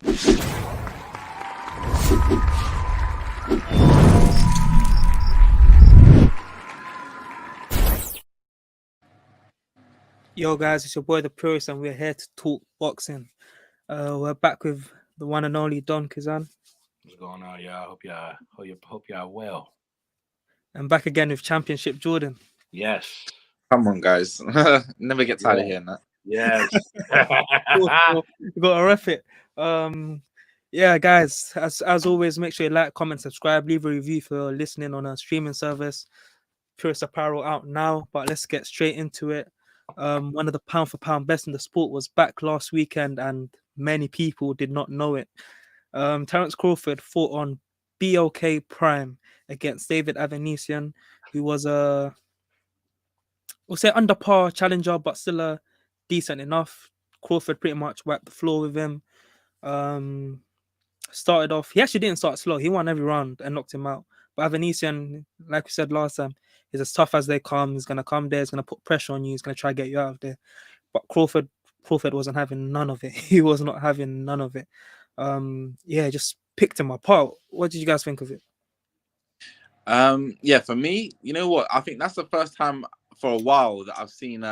Yo guys, it's your boy the Purist, and we're here to talk boxing. We're back with the one and only Don Kazan. What's going on, y'all? Hope y'all well. And back again with Championship Jordan. Yes. Come on, guys. Never get tired of hearing that. Yes. You gotta ref it. Yeah, guys, as always, make sure you like, comment, subscribe, leave a review if you're listening on a streaming service. Purist Apparel out now, but let's get straight into it. One of the pound for pound best in the sport was back last weekend, and many people did not know it. Terence Crawford fought on BOK Prime against David Avanesyan, who was we'll say under par challenger, but still decent enough. Crawford pretty much wiped the floor with him. Started off, he actually didn't start slow. He won every round and knocked him out. But Avanesyan, like we said last time, is as tough as they come. He's gonna come there. He's gonna put pressure on you. He's gonna try to get you out of there. But Crawford wasn't having none of it. He was not having none of it. Just picked him apart. What did you guys think of it? Yeah, for me, you know what? I think that's the first time for a while that I've seen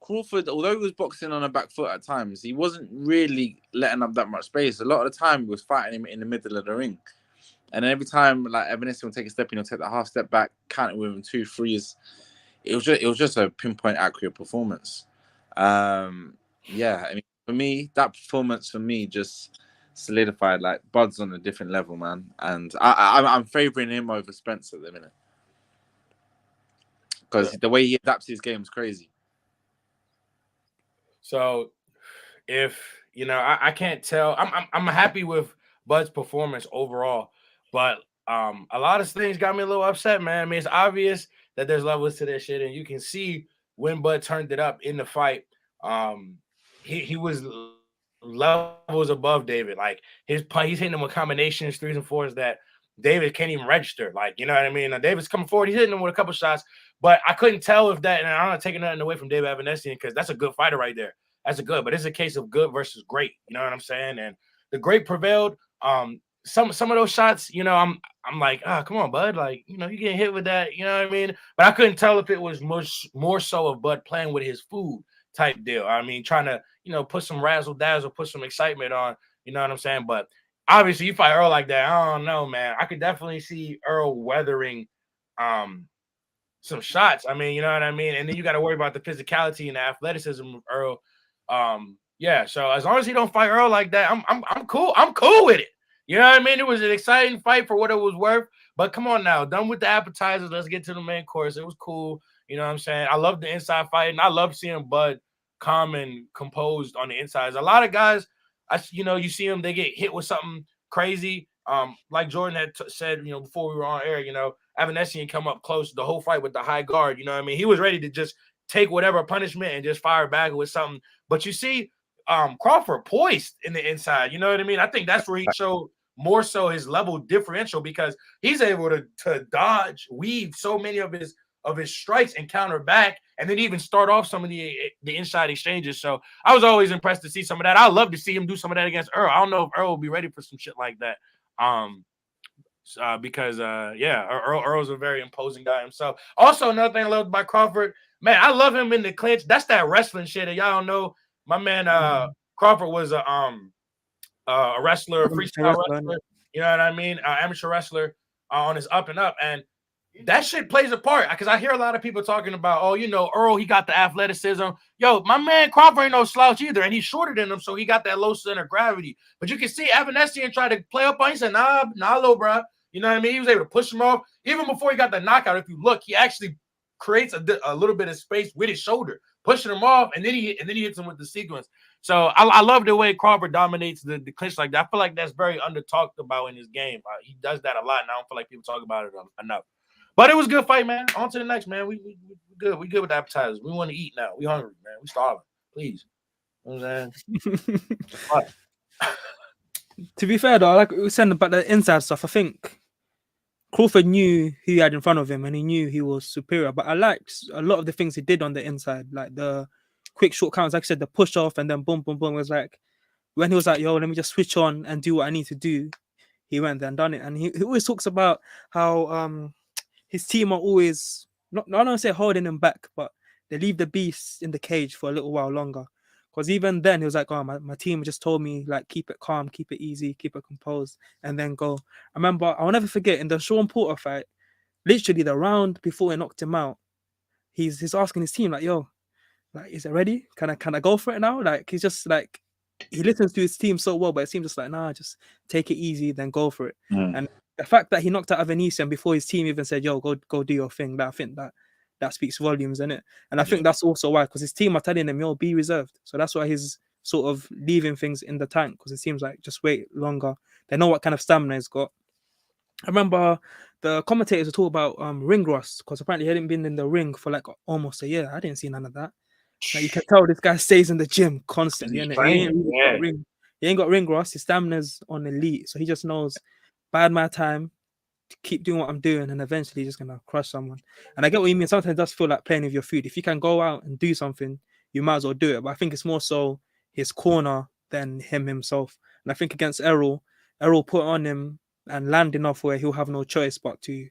Crawford, although he was boxing on a back foot at times, he wasn't really letting up that much space. A lot of the time, he was fighting him in the middle of the ring. And every time, like, Avanesyan will take a step in, he'll take that half step back, count it with him 2 3s. It was just a pinpoint accurate performance. I mean, for me, that performance just solidified like Bud's on a different level, man. And I'm favouring him over Spence at the minute because the way he adapts his game is crazy. So, if I can't tell. I'm happy with Bud's performance overall. But a lot of things got me a little upset, man. I mean, it's obvious that there's levels to this shit, and you can see when Bud turned it up in the fight. He was levels above David. Like he's hitting him with combinations, 3s and 4s that David can't even register. Like, you know what I mean? Now, David's coming forward, he's hitting him with a couple shots, but I couldn't tell if that. And I'm not taking nothing away from David Avanesyan because that's a good fighter right there. That's a good, but it's a case of good versus great. You know what I'm saying? And the great prevailed. Some of those shots, I'm like, come on, Bud, like, you getting hit with that, you know what I mean? But I couldn't tell if it was much more so of Bud playing with his food type deal. I mean, trying to, put some razzle dazzle, put some excitement on, you know what I'm saying? But obviously, you fight Earl like that, I don't know, man. I could definitely see Earl weathering some shots. I mean, you know what I mean? And then you got to worry about the physicality and the athleticism of Earl. So as long as he don't fight Earl like that, I'm cool. I'm cool with it. You know what I mean? It was an exciting fight for what it was worth. But come on now, done with the appetizers. Let's get to the main course. It was cool. You know what I'm saying? I love the inside fight, and I love seeing Bud calm and composed on the insides. A lot of guys, you see them, they get hit with something crazy. Like Jordan had said, before we were on air, Avanesyan come up close the whole fight with the high guard. You know what I mean? He was ready to just take whatever punishment and just fire back with something. But you see Crawford poised in the inside. You know what I mean? I think that's where he showed more so his level differential because he's able to dodge, weave so many of his strikes and counter back, and then even start off some of the inside exchanges. So I was always impressed to see some of that. I'd love to see him do some of that against Earl. I don't know if Earl will be ready for some shit like that. Because Earl's a very imposing guy himself. Also, another thing I loved about Crawford, man, I love him in the clinch. That's that wrestling shit. And y'all don't know, my man Crawford was a wrestler, a freestyle wrestler. You know what I mean? Amateur wrestler on his up and up, and that shit plays a part because I hear a lot of people talking about, Earl, he got the athleticism. Yo, my man Crawford ain't no slouch either, and he's shorter than him, so he got that low center of gravity. But you can see Avanesyan try to play up on him. He said, nah, little bro. You know what I mean? He was able to push him off. Even before he got the knockout, if you look, he actually creates a little bit of space with his shoulder, pushing him off, and then he hits him with the sequence. So I love the way Crawford dominates the clinch like that. I feel like that's very under talked about in his game. He does that a lot, and I don't feel like people talk about it enough. But it was a good fight, man. On to the next, man. We good. We good with the appetizers. We want to eat now. We hungry, man. We starving. Please. You know what I'm saying? To be fair, though, like we were saying about the inside stuff, I think Crawford knew who he had in front of him and he knew he was superior. But I liked a lot of the things he did on the inside, like the quick short counters, like I said, the push off and then boom, boom, boom. It was like when he was like, yo, let me just switch on and do what I need to do, he went there and done it. And he always talks about how his team are always not I don't say holding him back, but they leave the beast in the cage for a little while longer. Because even then he was like, oh, my team just told me like keep it calm, keep it easy, keep it composed, and then go. I remember I'll never forget in the Sean Porter fight, literally the round before he knocked him out, he's asking his team like, yo, like, is it ready? Can I go for it now? Like he's just like he listens to his team so well, but it seems just like, nah, just take it easy, then go for it. And the fact that he knocked out Avanesyan before his team even said, yo, go do your thing, that I think that speaks volumes, innit? And I think that's also why, because his team are telling him, yo, be reserved. So that's why he's sort of leaving things in the tank, because it seems like just wait longer. They know what kind of stamina he's got. I remember the commentators were talking about ring rust, because apparently he hadn't been in the ring for like almost a year. I didn't see none of that. Like, you can tell this guy stays in the gym constantly, innit? He ain't got ring rust. His stamina's on elite, so he just knows bide my time, keep doing what I'm doing, and eventually just gonna crush someone. And I get what you mean. Sometimes it does feel like playing with your food. If you can go out and do something, you might as well do it. But I think it's more so his corner than him himself. And I think against Errol put on him and land enough where he'll have no choice but to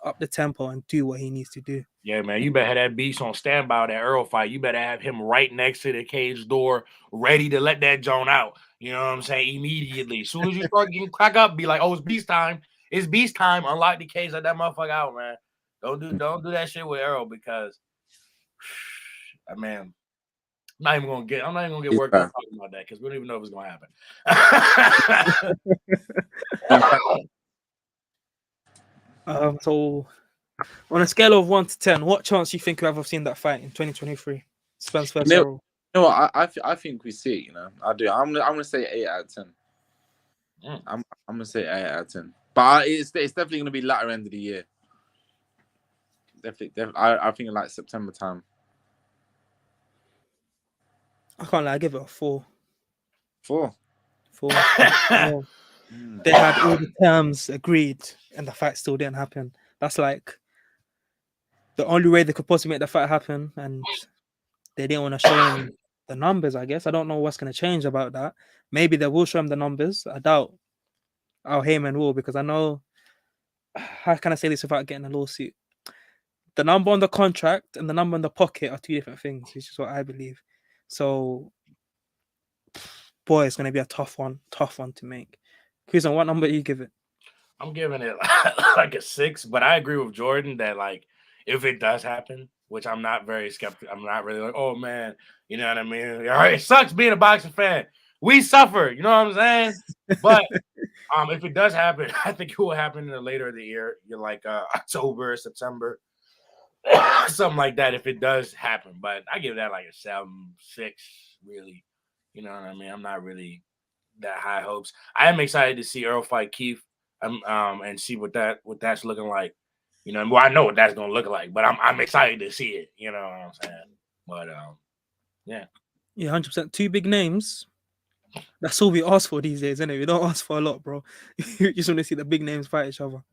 up the tempo and do what he needs to do. Yeah, man, you better have that beast on standby that Earl fight. You better have him right next to the cage door, ready to let that Joan out. You know what I'm saying? Immediately. As soon as you start getting crack up, be like, oh, it's beast time. It's beast time. Unlock the cage, let that motherfucker out, man. Don't do that shit with Earl, because man, I'm not even gonna get worked up talking about that, because we don't even know if it's gonna happen. So on a scale of 1 to 10, what chance do you think you have seen that fight in 2023? Spence versus Errol. You know what? I think we see it. You know, I do. I'm gonna say 8 out of 10. I'm gonna say 8 out of 10. But it's definitely gonna be latter end of the year. Definitely. I think like September time. I can't lie. I give it a 4. 4. 4. They had all the terms agreed, and the fight still didn't happen. That's like the only way they could possibly make the fight happen, and they didn't want to show him the numbers, I guess. I don't know what's going to change about that. Maybe they will show him the numbers. I doubt Al Heyman will, because I know, how can I say this without getting a lawsuit? The number on the contract and the number in the pocket are two different things, which is what I believe. So, boy, it's going to be a tough one to make. Kuzan, what number do you give it? I'm giving it like a 6, but I agree with Jordan that, like, if it does happen, which I'm not very skeptical, I'm not really like, oh man, you know what I mean? It sucks being a boxing fan. We suffer, you know what I'm saying? But if it does happen, I think it will happen in the later of the year. You're like October, September, something like that. If it does happen, but I give that like a 7, 6, really. You know what I mean? I'm not really that high hopes. I am excited to see Earl fight Keith, and see what that's looking like. You know, well, I know what that's gonna look like, but I'm excited to see it. You know what I'm saying? But yeah, 100%. 2 big names. That's all we ask for these days, isn't it? We don't ask for a lot, bro. You just want to see the big names fight each other.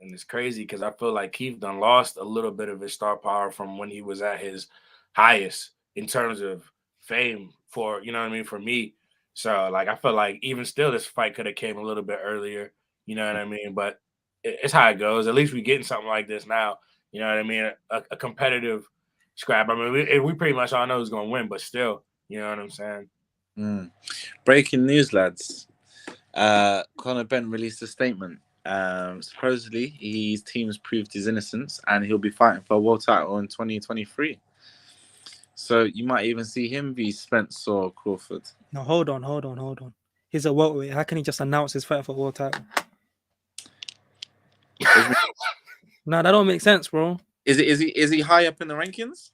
And it's crazy because I feel like Keith done lost a little bit of his star power from when he was at his highest in terms of fame for, you know what I mean, for me. So, like, I feel like even still this fight could have came a little bit earlier, you know what I mean? But it's how it goes. At least we're getting something like this now, you know what I mean? A competitive scrap. I mean, we pretty much all know who's going to win, but still, you know what I'm saying? Breaking news, lads. Conor Benn released a statement. Supposedly, his team's proved his innocence and he'll be fighting for a world title in 2023. So you might even see him be Spence or Crawford. No, hold on. He's a welterweight. How can he just announce his fight for a world title? Nah, that don't make sense, bro. Is he high up in the rankings?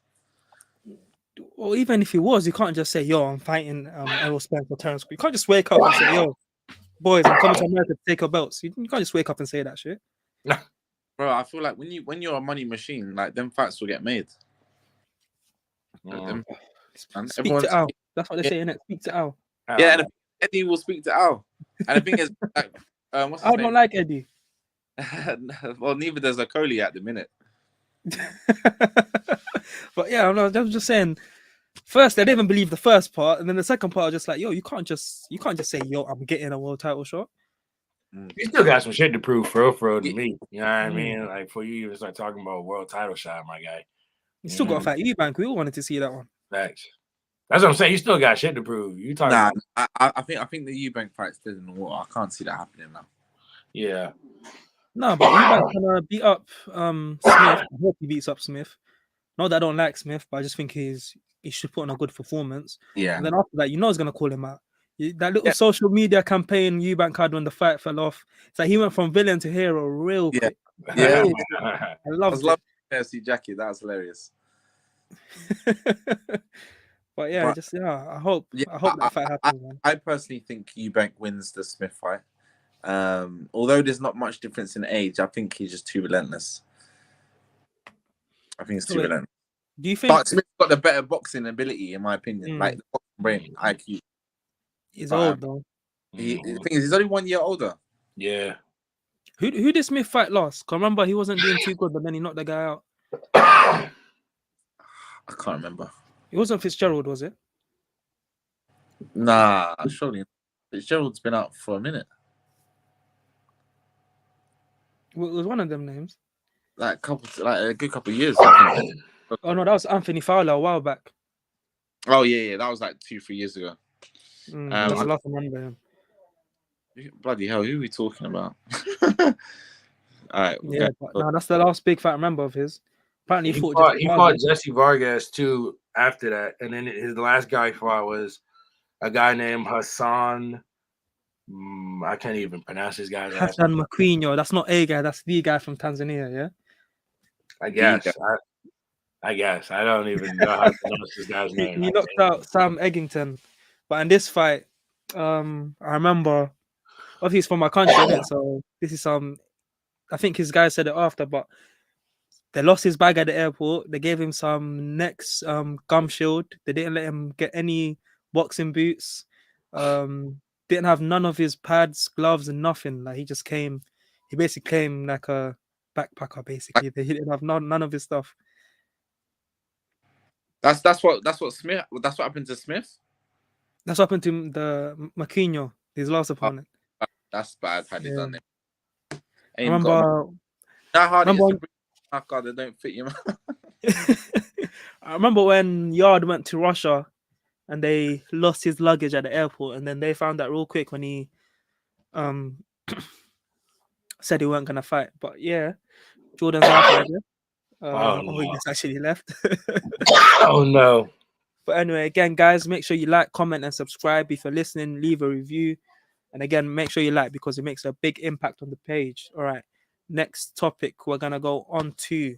Or even if he was, you can't just say, yo, I'm fighting Errol Spence or Terence. You can't just wake up and say, yo, boys, I'm coming to America to take your belts. You can't just wake up and say that shit. Bro, I feel like when you're a money machine, like them fights will get made. Speak to Al. That's what they say, innit? Speak to Al. Yeah, and Eddie will speak to Al. And the thing is, like, what's his name? Don't like Eddie. Well, neither does Okoli at the minute. But yeah, I'm just saying, First, they didn't even believe the first part, and then the second part, I was just like, yo, you can't just say, yo, I'm getting a world title shot. You still got some shit to prove for real to me. You know what I Mm. mean? Like for you even start talking about a world title shot, my guy. You still got to fight Eubank. We all wanted to see that one. Facts. That's what I'm saying. You still got shit to prove. You talking Nah, about... I think the Eubank fight's dead in the water. I can't see that happening now. Yeah. No, but Eubank's gonna beat up Smith. I hope he beats up Smith. Not that I don't like Smith, but I just think he should put on a good performance. Yeah. And then after that, he's gonna call him out. That little social media campaign Eubank had when the fight fell off. It's like he went from villain to hero real quick. Yeah. I loved it. KFC Jackie. That was hilarious. But yeah, I hope that fight happens, man. I personally think Eubank wins the Smith fight. Although there's not much difference in age, I think he's just too relentless. I think it's too relentless. Do you think? But Smith's got the better boxing ability, in my opinion. Like the boxing brain, IQ. He's old though. The thing is, he's only 1 year older. Yeah. Who did Smith fight last? Cause remember he wasn't doing too good, but then he knocked the guy out. I can't remember. It wasn't Fitzgerald, was it? Nah, surely Fitzgerald's been out for a minute. It was one of them names. Like a good couple of years. I think. Oh no, that was Anthony Fowler a while back. Oh yeah, that was like 2-3 years ago. That's the last time I remember him. Bloody hell, who are we talking about? All right. Yeah, but no, that's the last big fight I remember of his. Apparently, he fought Jesse Vargas too after that, and then his last guy he fought was a guy named Hassan. I can't even pronounce his guy's name. Hassan Maquinho. That's not a guy. That's the guy from Tanzania. Yeah. I guess. I don't even know how to pronounce this guy's name. He knocked out Sam Eggington, but in this fight, I remember. Obviously, he's from my country, isn't it? So this is I think his guy said it after, but they lost his bag at the airport. They gave him some next gum shield. They didn't let him get any boxing boots. Didn't have none of his pads, gloves, and nothing. Like he just came. He basically came like a backpacker. Basically, he didn't have none of his stuff. That's what Smith. That's what happened to Smith. That's what happened to the Maquinho, his last opponent. That's bad. Had he done it? I remember. How hard it is to bring a guard that don't fit you. I remember when Yard went to Russia and they lost his luggage at the airport, and then they found out real quick when he said he weren't gonna fight. But yeah, Jordan's out there. He just actually left. Oh no. But anyway, again, guys, make sure you like, comment, and subscribe. If you're listening, leave a review. And again, make sure you like because it makes a big impact on the page. All right. Next topic, we're gonna go on to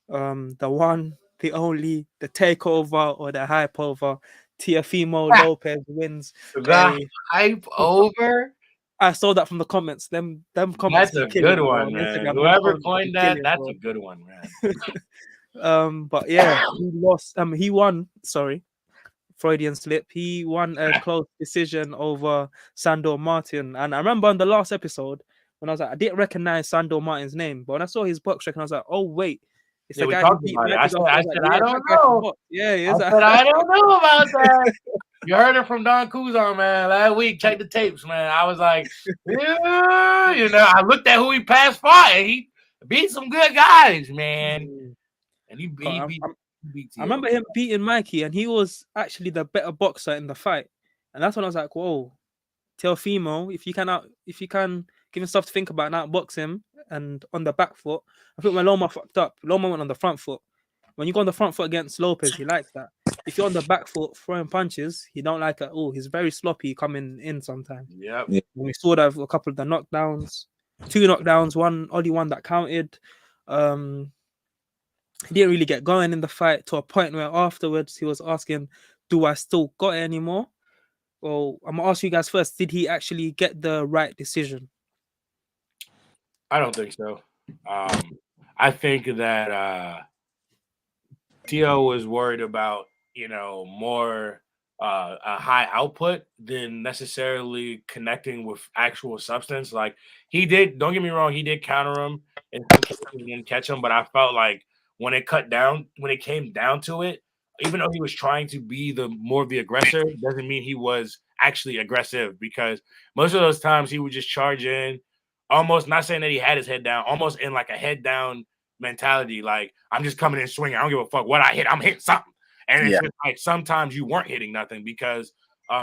the one, the only, the takeover or the hype over. Teofimo Lopez wins. The hype over. I saw that from the comments. Them comments. That's a good one, man. Whoever coined that, that's a good one, man. But yeah, he lost. He won. Sorry, Freudian slip. He won a close decision over Sandor Martin. And I remember on the last episode when I was like, I didn't recognize Sandor Martin's name, but when I saw his box record, I was like, oh wait, it's the guy who beat Magic. I said, I don't know. Yeah, I don't know about that. You heard it from Don Kuzan, man. Last week, check the tapes, man. I was like, yeah, I looked at who he passed by, and he beat some good guys, man. And he beat. I remember him beating Mikey, and he was actually the better boxer in the fight. And that's when I was like, whoa, Teofimo, if you can give him stuff to think about and outbox him and on the back foot. I think when Loma fucked up, Loma went on the front foot. When you go on the front foot against Lopez, he likes that. If you're on the back foot throwing punches, he don't like it at all. He's very sloppy coming in sometimes. Yep. We saw that with a couple of the knockdowns, 2 knockdowns, only one that counted. He didn't really get going in the fight to a point where afterwards he was asking, do I still got it anymore? Well, I'm gonna ask you guys first, did he actually get the right decision? I don't think so. I think that Teo was worried about, more a high output than necessarily connecting with actual substance. Like he did, don't get me wrong, he did counter him and he didn't catch him, but I felt like when it came down to it, even though he was trying to be the aggressor, doesn't mean he was actually aggressive, because most of those times he would just charge in, almost not saying that he had his head down, almost in like a head down mentality. Like, I'm just coming in swinging. I don't give a fuck what I hit. I'm hitting something. And it's just like sometimes you weren't hitting nothing because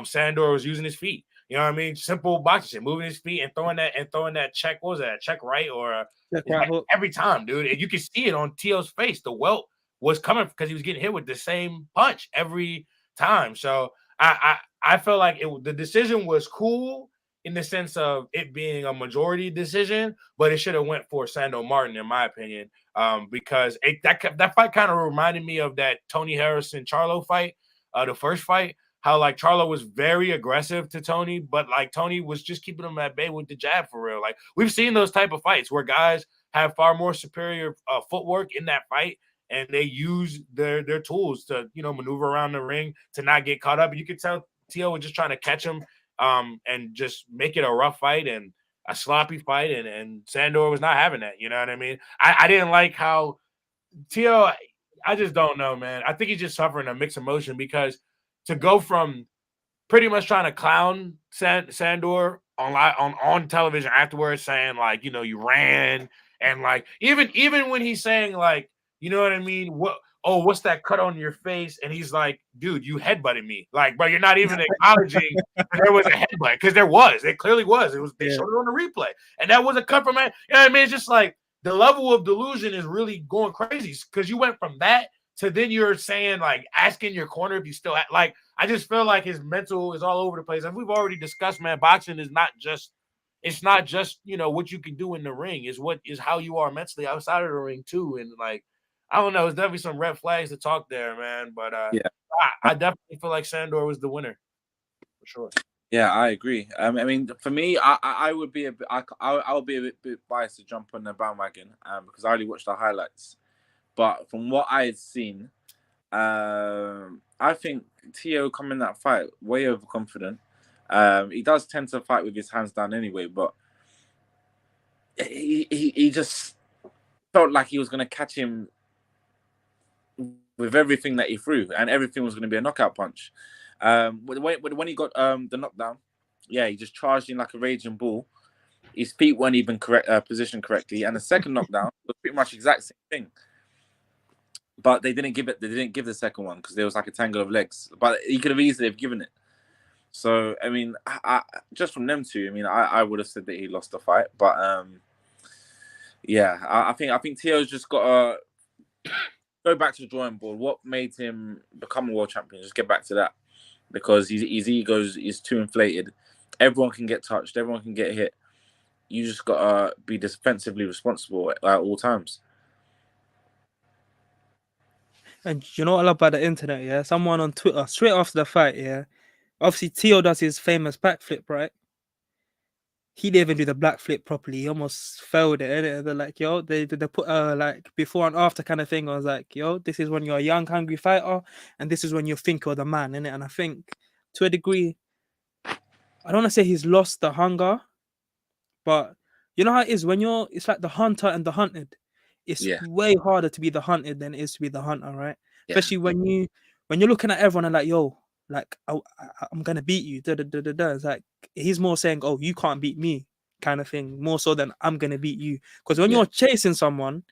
Sandor was using his feet. You know what I mean? Simple boxing shit, moving his feet and throwing that check. What was that? Check right or right hook. Every time, dude. And you can see it on Teo's face. The welt was coming because he was getting hit with the same punch every time. So I felt like the decision was cool in the sense of it being a majority decision, but it should have went for Sandor Martin, in my opinion, because that fight kind of reminded me of that Tony Harrison Charlo fight, the first fight. How like Charlo was very aggressive to Tony, but like Tony was just keeping him at bay with the jab for real. Like, we've seen those type of fights where guys have far more superior footwork in that fight, and they use their tools to, you know, maneuver around the ring to not get caught up. And you could tell Teo was just trying to catch him and just make it a rough fight and a sloppy fight, and Sandor was not having that. You know what I mean? I didn't like how Teo. I just don't know, man. I think he's just suffering a mixed emotion, because to go from pretty much trying to clown Sandor on television afterwards, saying like, you know, you ran, and like even when he's saying like, you know what I mean, what's that cut on your face, and he's like, dude, you headbutted me, like, but you're not even acknowledging there was a headbutt, because it clearly was. They showed it on the replay, and that was a cut from it. You know what I mean? It's just like the level of delusion is really going crazy, because you went from that to then you're saying, like, asking your corner if you still like. I just feel like his mental is all over the place. And we've already discussed, man, boxing is not just, it's not just, you know, what you can do in the ring. Is what is how you are mentally outside of the ring too. And like, I don't know, there's definitely some red flags to talk there, man. But I definitely feel like Sandor was the winner for sure. Yeah, I agree. I mean, for me, I would be I would be a bit biased to jump on the bandwagon because I only watched the highlights. But from what I had seen, I think Teo coming in that fight way overconfident. He does tend to fight with his hands down anyway, but he just felt like he was going to catch him with everything that he threw, and everything was going to be a knockout punch. When he got the knockdown, he just charged in like a raging bull. His feet weren't even positioned correctly, and the second knockdown was pretty much the exact same thing. But they didn't give it. They didn't give the second one because there was like a tangle of legs. But he could have easily have given it. So I mean, I just from them two, I mean, I would have said that he lost the fight. But I think Teo's just got to go back to the drawing board. What made him become a world champion? Just get back to that, because his ego is too inflated. Everyone can get touched. Everyone can get hit. You just got to be defensively responsible at all times. And you know what I love about the internet, yeah? Someone on Twitter, straight after the fight, yeah? Obviously, Teo does his famous backflip, right? He didn't even do the black flip properly. He almost failed it. And they're like, yo, they put like before and after kind of thing. I was like, yo, this is when you're a young, hungry fighter, and this is when you think you're the man, innit? And I think to a degree, I don't want to say he's lost the hunger, but you know how it is when it's like the hunter and the hunted. It's way harder to be the hunted than it is to be the hunter, right? Yeah. Especially when you're looking at everyone and like, yo, like I'm gonna beat you. It's like he's more saying, oh, you can't beat me, kind of thing, more so than I'm gonna beat you. Because when you're chasing someone,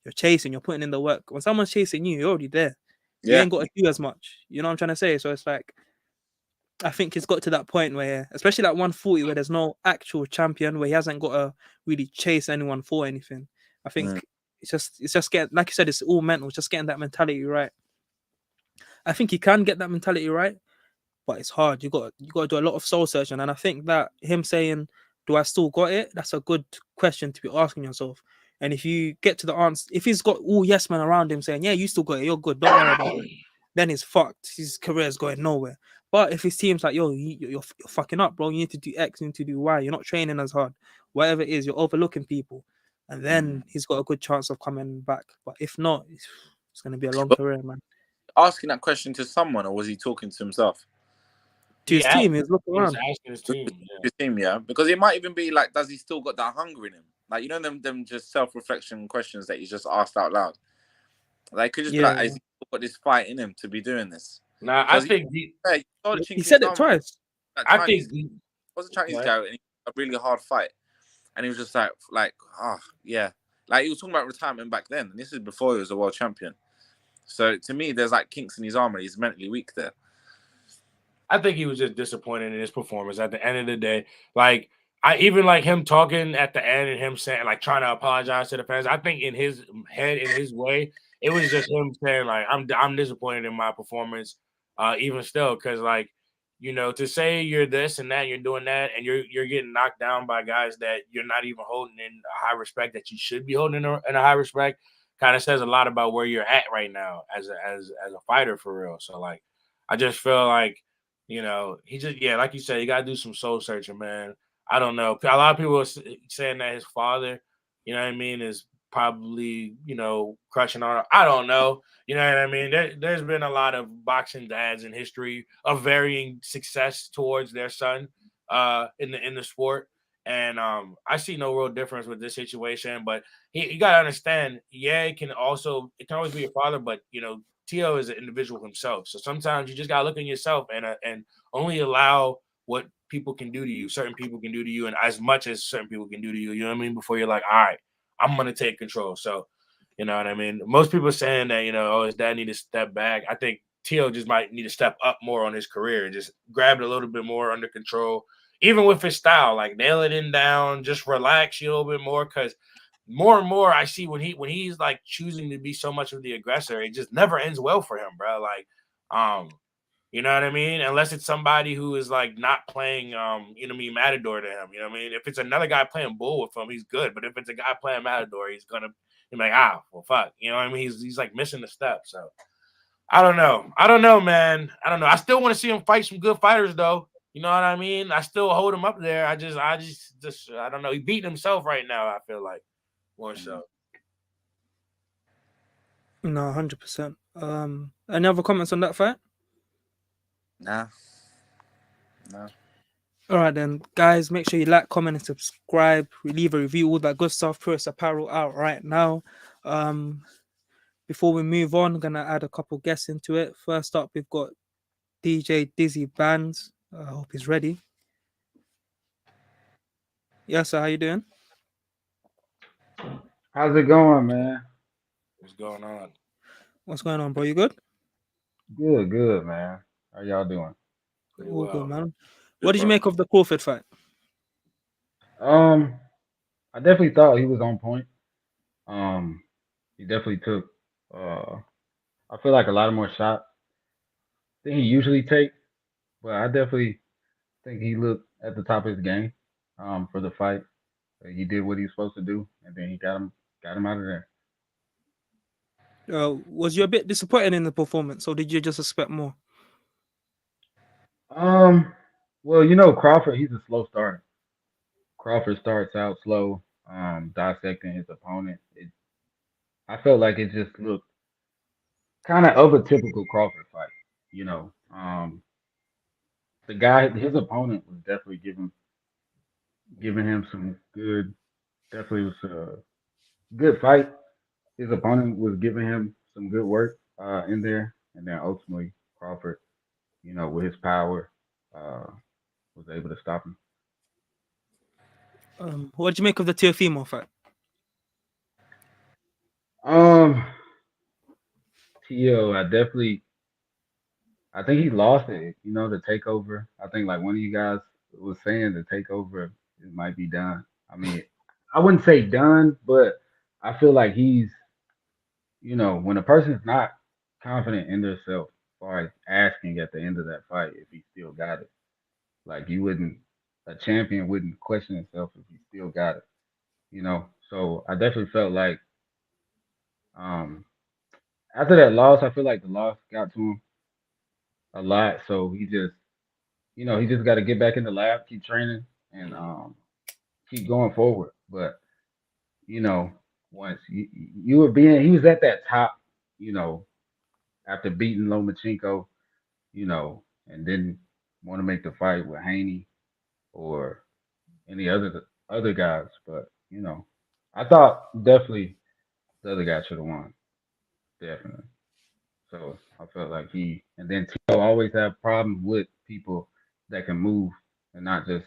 you're putting in the work. When someone's chasing you, you're already there. You ain't got to do as much. You know what I'm trying to say? So it's like, I think it's got to that point where, especially like 140, where there's no actual champion, where he hasn't got to really chase anyone for anything. I think it's just getting, like you said, it's all mental. It's just getting that mentality right. I think he can get that mentality right, but it's hard. You got to do a lot of soul searching, and I think that him saying, "Do I still got it?" That's a good question to be asking yourself. And if you get to the answer, if he's got all yes men around him saying, "Yeah, you still got it, you're good, don't worry about it," then he's fucked. His career is going nowhere. But if his team's like, "Yo, you're fucking up, bro. You need to do X, you need to do Y. You're not training as hard. Whatever it is, you're overlooking people," and then he's got a good chance of coming back. But if not, it's going to be a long career, man. Asking that question to someone, or was he talking to himself? To his team, he's looking around. Asking his team, his team, because it might even be like, does he still got that hunger in him? Like, you know, them just self-reflection questions that he's just asked out loud. Like, could just be Yeah, like, he's got this fight in him to be doing this. Nah, I think you saw the he chink in said his it armor. twice. That I Chinese think was a Chinese what? guy, and he had a really hard fight, and he was just like, yeah, like he was talking about retirement back then, and this is before he was a world champion. So to me, there's like kinks in his armor. He's mentally weak there. I think he was just disappointed in his performance at the end of the day. Like, I even like him talking at the end and him saying, like, trying to apologize to the fans. I think in his head, in his way, it was just him saying, like, I'm disappointed in my performance, even still, because like, you know, to say you're this and that, you're doing that, and you're getting knocked down by guys that you're not even holding in a high respect that you should be holding in a high respect, kind of says a lot about where you're at right now as a fighter for real. So like, I just feel like, you know, he just, yeah, like you said, you got to do some soul searching, man. I don't know. A lot of people are saying that his father, you know what I mean, is probably, you know, crushing on him. I don't know. You know what I mean? There's been a lot of boxing dads in history of varying success towards their son in the sport. And I see no real difference with this situation. But you got to understand, yeah, it can always be your father, but, you know, Tio is an individual himself. So sometimes you just gotta look at yourself and only allow what people can do to you, certain people can do to you, and as much as certain people can do to you, you know what I mean? Before you're like, all right, I'm gonna take control. So, you know what I mean? Most people are saying that, you know, oh, his dad need to step back. I think Tio just might need to step up more on his career and just grab it a little bit more under control, even with his style, like nail it in down, just relax you a little bit more, because more and more I see when he's like choosing to be so much of the aggressor, it just never ends well for him, bro. Like, you know what I mean? Unless it's somebody who is like not playing, you know what I mean, Matador to him. You know what I mean? If it's another guy playing bull with him, he's good. But if it's a guy playing Matador, he's gonna be like, well, fuck. You know what I mean? He's like missing the step. So I don't know. I don't know, man. I don't know. I still want to see him fight some good fighters, though. You know what I mean? I still hold him up there. I just, I don't know. He beat himself right now. I feel like more so. No, 100%. Any other comments on that fight? Nah. No. All right, then, guys, make sure you like, comment, and subscribe. We leave a review, all that good stuff. Purist Apparel out right now. Before we move on, I'm gonna add a couple guests into it. First up, we've got DJ Dizzy Bands. I hope he's ready. Yes, sir. How you doing? How's it going, man? What's going on? What's going on, bro? You good? Good, man. How y'all doing? Pretty All good, well. man. Good, What did you bro. make of the Crawford fight? I definitely thought he was on point. He definitely took I feel like a lot of more shots than he usually takes, but I definitely think he looked at the top of his game for the fight. He did what he was supposed to do, and then he got him out of there. Was you a bit disappointed in the performance, or did you just expect more? Well, you know Crawford, he's a slow starter. Crawford starts out slow, dissecting his opponent. I felt like it just looked kind of a typical Crawford fight. You know, the guy, his opponent was definitely giving him some good. Definitely was a good fight. His opponent was giving him some good work in there, and then ultimately Crawford, you know, with his power, uh, was able to stop him. What did you make of the Teofimo fight? Um, Tio, I think he lost it. You know, the takeover. I think like one of you guys was saying the takeover it might be done. I mean, I wouldn't say done, but I feel like he's, you know, when a person's not confident in themselves, as far as asking at the end of that fight if he still got it. Like you wouldn't, a champion wouldn't question himself if he still got it. You know, so I definitely felt like um after that loss, I feel like the loss got to him a lot. So he just, you know, he just got to get back in the lab, keep training, and keep going forward. But you know, once you were being, he was at that top, you know, after beating Lomachenko, you know, and didn't want to make the fight with Haney or any other guys. But you know, I thought definitely the other guy should have won. definitely. So I felt like and then Tito always have problems with people that can move and not just,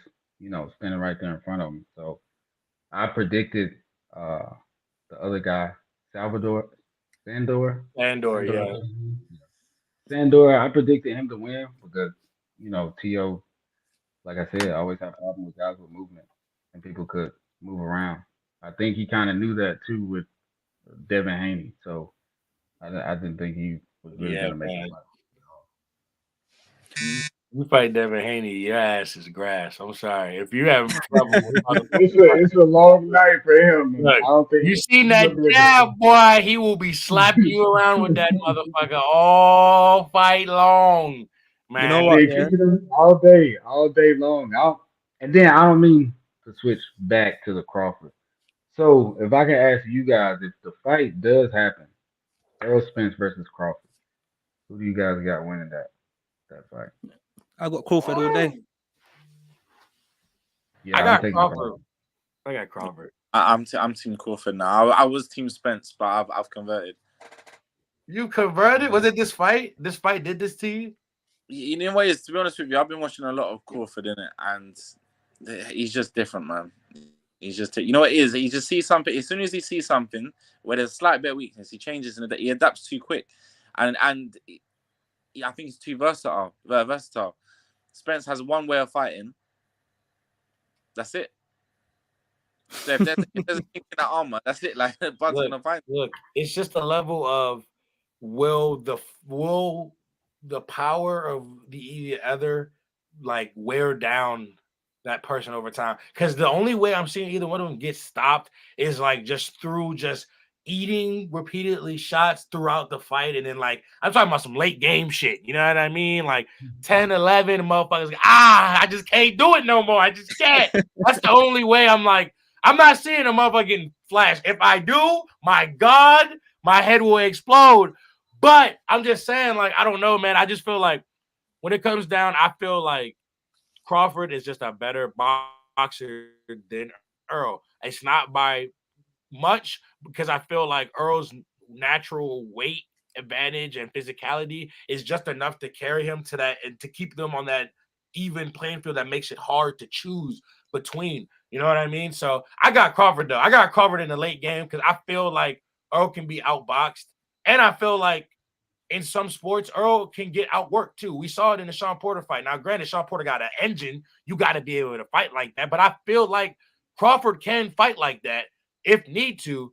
standing right there in front of him. So I predicted uh, the other guy, Salvador, Sandor, Sandor, Sandor, yeah. Sandor. I predicted him to win because, Tio, like I said, always have problems with guys with movement and people could move around. I think he kind of knew that too with Devin Haney. So I didn't think he was really Yeah, going to make man. nobody. You fight Devin Haney, your ass is grass. I'm sorry. If you have trouble with It's a long night for him, man. look, I don't think you seen he's that gonna be able jab, boy, he will be slapping you around with that motherfucker all fight long, You know man. what? be Yeah, kicking him all day long. And then I don't mean to switch back to the Crawford. So if I can ask you guys, if the fight does happen, Errol Spence versus Crawford, who do you guys got winning that fight? I got Crawford all day. I Yeah, I'm got taking Crawford. Crawford. I got Crawford. I'm Team Crawford now. I was Team Spence, but I've converted. You converted? Was it this fight? This fight did this to you? In ways, to be honest with you, I've been watching a lot of Crawford in it, and he's just different, man. He's just, you know what it is? He just sees something. As soon as he sees something where there's a slight bit of weakness, he changes and he adapts too quick, and I think he's too versatile. Versatile. Spence has one way of fighting. That's it. So if there's a kink in that armor, that's it. Like Bud's Look, gonna find. look, it's just a level of will the will the power of the other like wear down that person over time. Because the only way I'm seeing either one of them get stopped is like just through just eating repeatedly shots throughout the fight. And then like I'm talking about some late game shit. You know what I mean? Like 10, 11 motherfuckers. I just can't do it no more. I just can't. That's the only way I'm like, I'm not seeing a motherfucker getting flashed. If I do, my God, my head will explode. But I'm just saying, like, I don't know, man. I just feel like when it comes down, I feel like Crawford is just a better boxer than Earl. It's not by much because I feel like Earl's natural weight advantage and physicality is just enough to carry him to that and to keep them on that even playing field that makes it hard to choose between. You know what I mean? So I got Crawford though. I got Crawford in the late game because I feel like Earl can be outboxed, and I feel like in some sports, Earl can get outworked too. We saw it in the Sean Porter fight. Now, granted, Sean Porter got an engine. You got to be able to fight like that. But I feel like Crawford can fight like that if need to,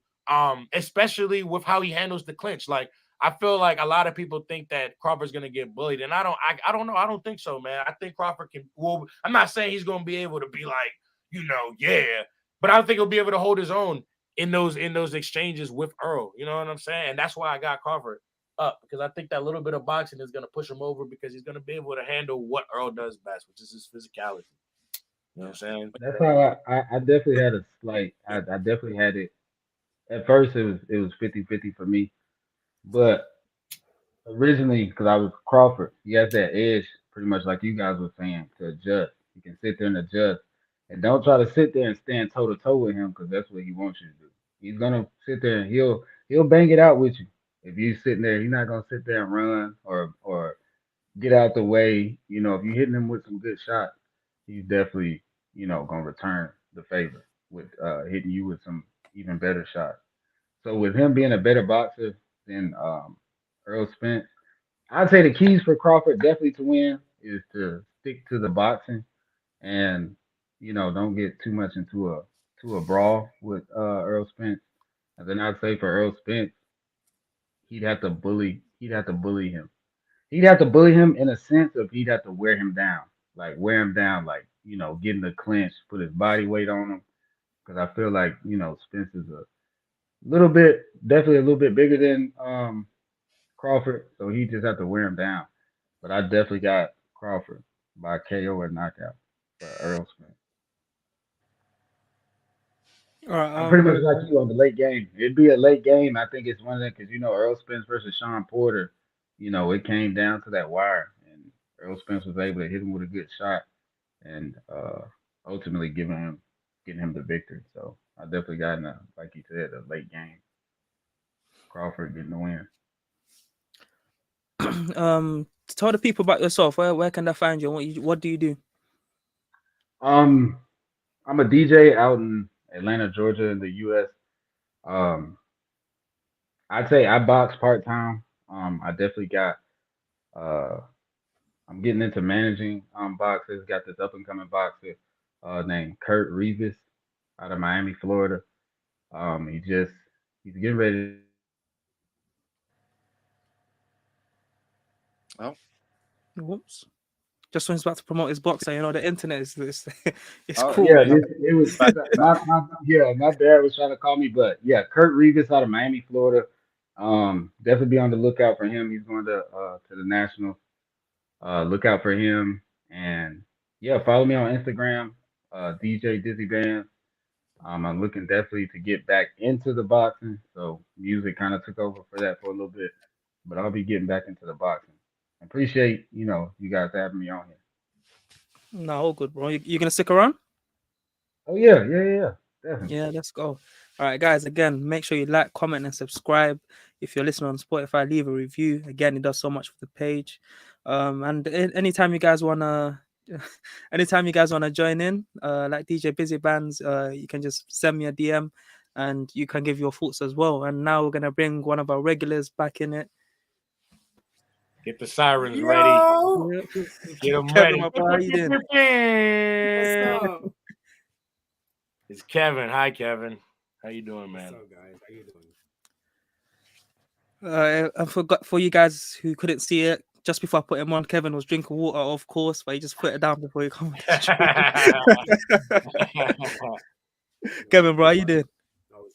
especially with how he handles the clinch. Like, I feel like a lot of people think that Crawford's gonna get bullied, and I don't know. I don't think so, man. I think Crawford can. Well, I'm not saying he's gonna be able to be like, yeah, but I don't think he'll be able to hold his own in those exchanges with Earl. You know what I'm saying? And that's why I got Crawford up because I think that little bit of boxing is going to push him over because he's going to be able to handle what Earl does best, which is his physicality. You know what I'm saying? That's how I definitely had a slight. I definitely had it. At first, it was 50-50 for me, but originally, because I was Crawford, he has that edge, pretty much like you guys were saying, to adjust. He can sit there and adjust, and don't try to sit there and stand toe to toe with him because that's what he wants you to do. He's gonna sit there and he'll bang it out with you. If you sitting there, he's not gonna sit there and run or get out the way. If you're hitting him with some good shots, he's definitely gonna return the favor with hitting you with some even better shots. So with him being a better boxer than Earl Spence, I'd say the keys for Crawford definitely to win is to stick to the boxing and don't get too much into a brawl with Earl Spence. And then I'd say for Earl Spence, he'd have to bully him. He'd have to bully him in a sense of he'd have to wear him down, like get in the clinch, put his body weight on him. Because I feel like Spence is a little bit, definitely a little bit bigger than Crawford, so he just have to wear him down. But I definitely got Crawford by KO or knockout for Earl Smith. All right. I'm pretty much like you on the late game. It'd be a late game. I think it's one of them because Earl Spence versus Sean Porter. It came down to that wire, and Earl Spence was able to hit him with a good shot, and ultimately getting him the victory. So I definitely got in a, like you said, a late game. Crawford getting the win. Tell the people about yourself. Where can they find you? What do you do? Um, I'm a DJ out in Atlanta, Georgia, in the U.S. Um, I'd say I box part time. I definitely got. Uh, I'm getting into managing boxers. Got this up and coming boxer named Kurt Reeves out of Miami, Florida. He's getting ready to Oh, Whoops. Just when he's about to promote his boxer, the internet is it's oh, cruel. Yeah, no, it was my dad was trying to call me, but yeah, Kurt Reeves out of Miami, Florida. Definitely be on the lookout for him. He's going to the national. Look out for him, and yeah, follow me on Instagram, DJ Dizzy Band. I'm looking definitely to get back into the boxing. So music kind of took over for that for a little bit, but I'll be getting back into the boxing. Appreciate you guys having me on here. No, all good, bro. You gonna stick around? Oh yeah, definitely. Yeah, let's go. All right, guys. Again, make sure you like, comment, and subscribe. If you're listening on Spotify, leave a review. Again, it does so much for the page. And anytime you guys wanna, anytime you guys wanna join in, like DJ Busy Bands, you can just send me a DM, and you can give your thoughts as well. And now we're gonna bring one of our regulars back in it. Get the sirens Yo! ready. Yeah. Get them Kevin, ready. my boy, how you doing? What's up? It's Kevin. Hi, Kevin. How you doing, man? What's up, guys? How you doing? I forgot for you guys who couldn't see it. Just before I put him on, Kevin was drinking water, of course, but he just put it down before he come on the stream. Kevin, bro, how you doing? That was-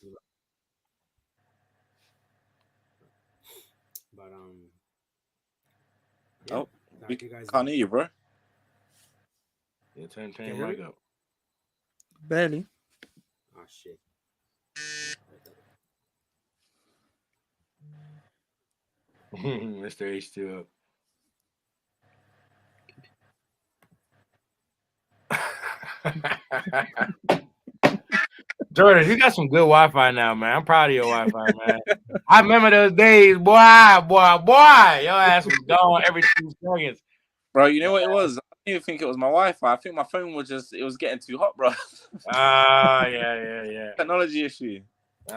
But yeah, Oh, how we you guys can't doing? hear you, bro. Yeah, turn Can you your hear mic me? up. Barely. Oh shit. Mr. H2O. Jordan, you got some good Wi-Fi now, man. I'm proud of your Wi-Fi, man. I remember those days, boy. Your ass was gone every 2 seconds. Bro, you know what it was? I didn't even think it was my Wi-Fi. I think my phone was it was getting too hot, bro. Yeah. Technology issue.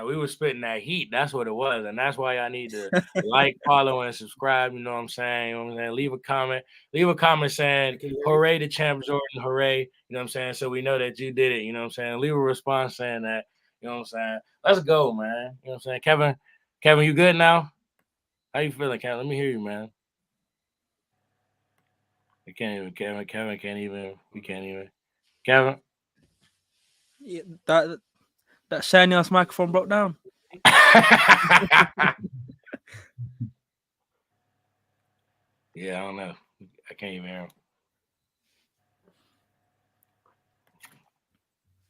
We were spitting that heat. That's what it was. And that's why I need to like, follow, and subscribe. You know what I'm saying? You know what I'm saying? Leave a comment. Leave a comment saying, hooray to Champ Jordan, hooray. You know what I'm saying? So we know that you did it. You know what I'm saying? Leave a response saying that. You know what I'm saying? Let's go, man. You know what I'm saying? Kevin, you good now? How you feeling, Kevin? Let me hear you, man. We can't even, Kevin can't even. We can't even. Kevin? Yeah, that shiny ass microphone broke down. Yeah, I don't know. I can't even hear him.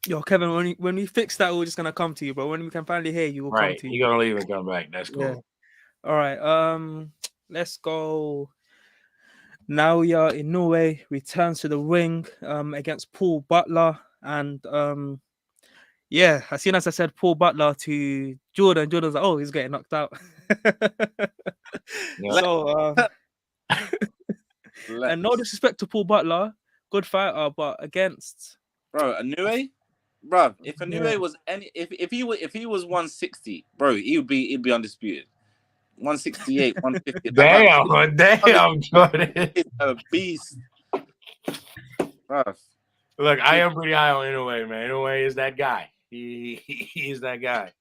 Yo, Kevin, when we fix that, we're just gonna come to you, bro. When we can finally hear you, we'll come Right. to you. You're gonna leave and come back. That's cool. Yeah. All right. Let's go. Naoya Inoue returns to the ring against Paul Butler. And yeah, as soon as I said Paul Butler to Jordan, Jordan's like, oh, he's getting knocked out. Yeah. So and no disrespect to Paul Butler, good fighter, but against Bro, Inoue? Bro, if Yeah. Inoue was if he was 160, bro, he'd be undisputed. 168, 150. Damn, Jordan. He's a beast. Bro. Look, I am pretty high on Inoue, man. Inoue is that guy. He is that guy.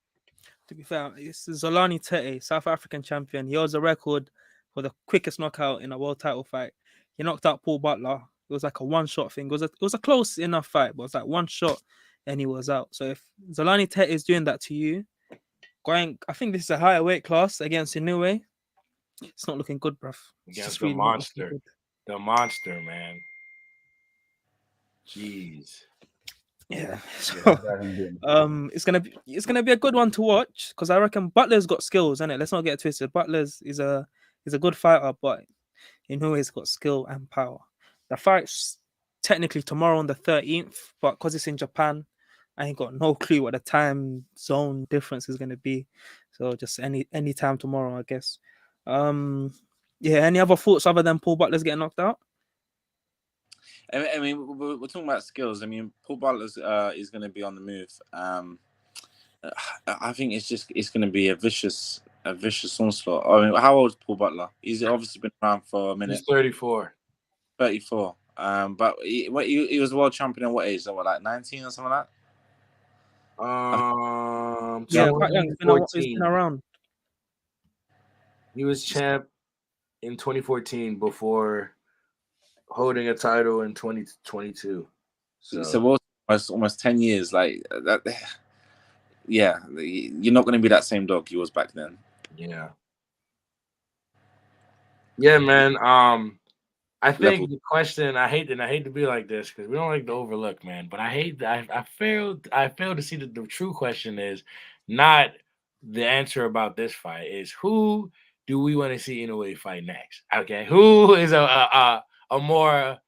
To be fair, this is Zolani Tete, South African champion. He holds a record for the quickest knockout in a world title fight. He knocked out Paul Butler. It was like a one-shot thing. It was a close enough fight, but it was like one shot and he was out. So if Zolani Tete is doing that to you, I think this is a higher weight class against Inoue. It's not looking good, bruv. It's Against just the really not looking monster. good. The monster, man. Jeez. Yeah. So, Yeah, I got him getting- it's gonna be a good one to watch because I reckon Butler's got skills, innit? Let's not get twisted. Butler's is a good fighter, but Inoue's got skill and power. The fight's technically tomorrow on the 13th, but because it's in Japan, I ain't got no clue what the time zone difference is gonna be. So just any time tomorrow, I guess. Yeah. Any other thoughts other than Paul Butler's getting knocked out? I mean, we're talking about skills. I mean, Paul Butler's is going to be on the move. I think it's going to be a vicious onslaught. I mean, how old is Paul Butler? He's obviously been around for a minute. He's 34. 34. But he was world champion at what age? So what, like 19 or something like that? Yeah, quite young. He's been 2014. around. He was champ in 2014 before holding a title in 2022. So almost 10 years. Like that. Yeah, you're not going to be that same dog he was back then. Yeah. Yeah, man. I think the question, I hate to be like this because we don't like to overlook, man. But I failed to see that the true question is not the answer about this fight, is who do we want to see Inoue fight next? Okay, who is a more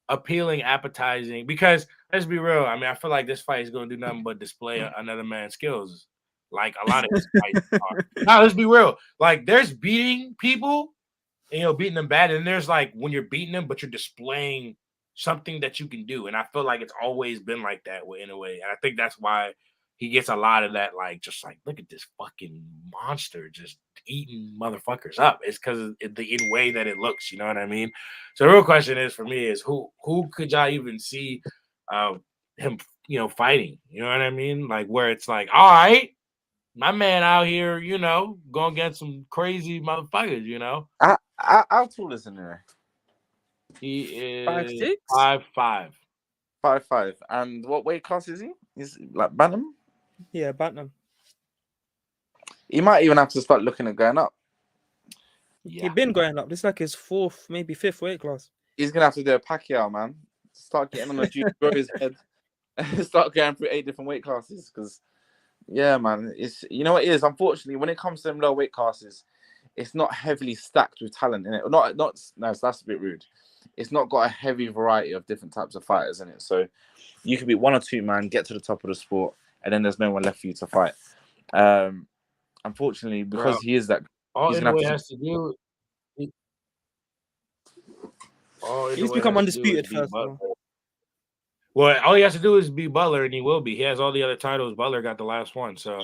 appealing, appetizing? Because let's be real. I mean, I feel like this fight is going to do nothing but display another man's skills, like a lot of his fights are. Now, let's be real. Like, there's beating people, and beating them bad, and there's like when you're beating them, but you're displaying something that you can do. And I feel like it's always been like that with Inoue, and I think that's why he gets a lot of that. Like, just like, look at this fucking monster just eating motherfuckers up. It's because of the way that it looks. You know what I mean? So the real question is for me is who could y'all even see him, fighting? You know what I mean? Like where it's like, all right, my man out here, going against some crazy motherfuckers. How tall is Inoue? He is 5'6"? 5'5". 5'5". And what weight class is he? He's like bantam. Yeah, Bantam. He might even have to start looking at going up. Yeah. He's been going up. This is like his 4th, maybe 5th weight class. He's gonna have to do a Pacquiao, man. Start getting on the juice, grow his head, and start going through 8 different weight classes. Because, yeah, man, it's what it is. Unfortunately, when it comes to them low weight classes, it's not heavily stacked with talent in it. No, that's a bit rude. It's not got a heavy variety of different types of fighters in it. So you could be 1 or 2 man, get to the top of the sport, and then there's no one left for you to fight. Unfortunately, because he is that, all Inoue has to do. He's become undisputed first. Well, all he has to do is be Butler, and he will be. He has all the other titles. Butler got the last one, so.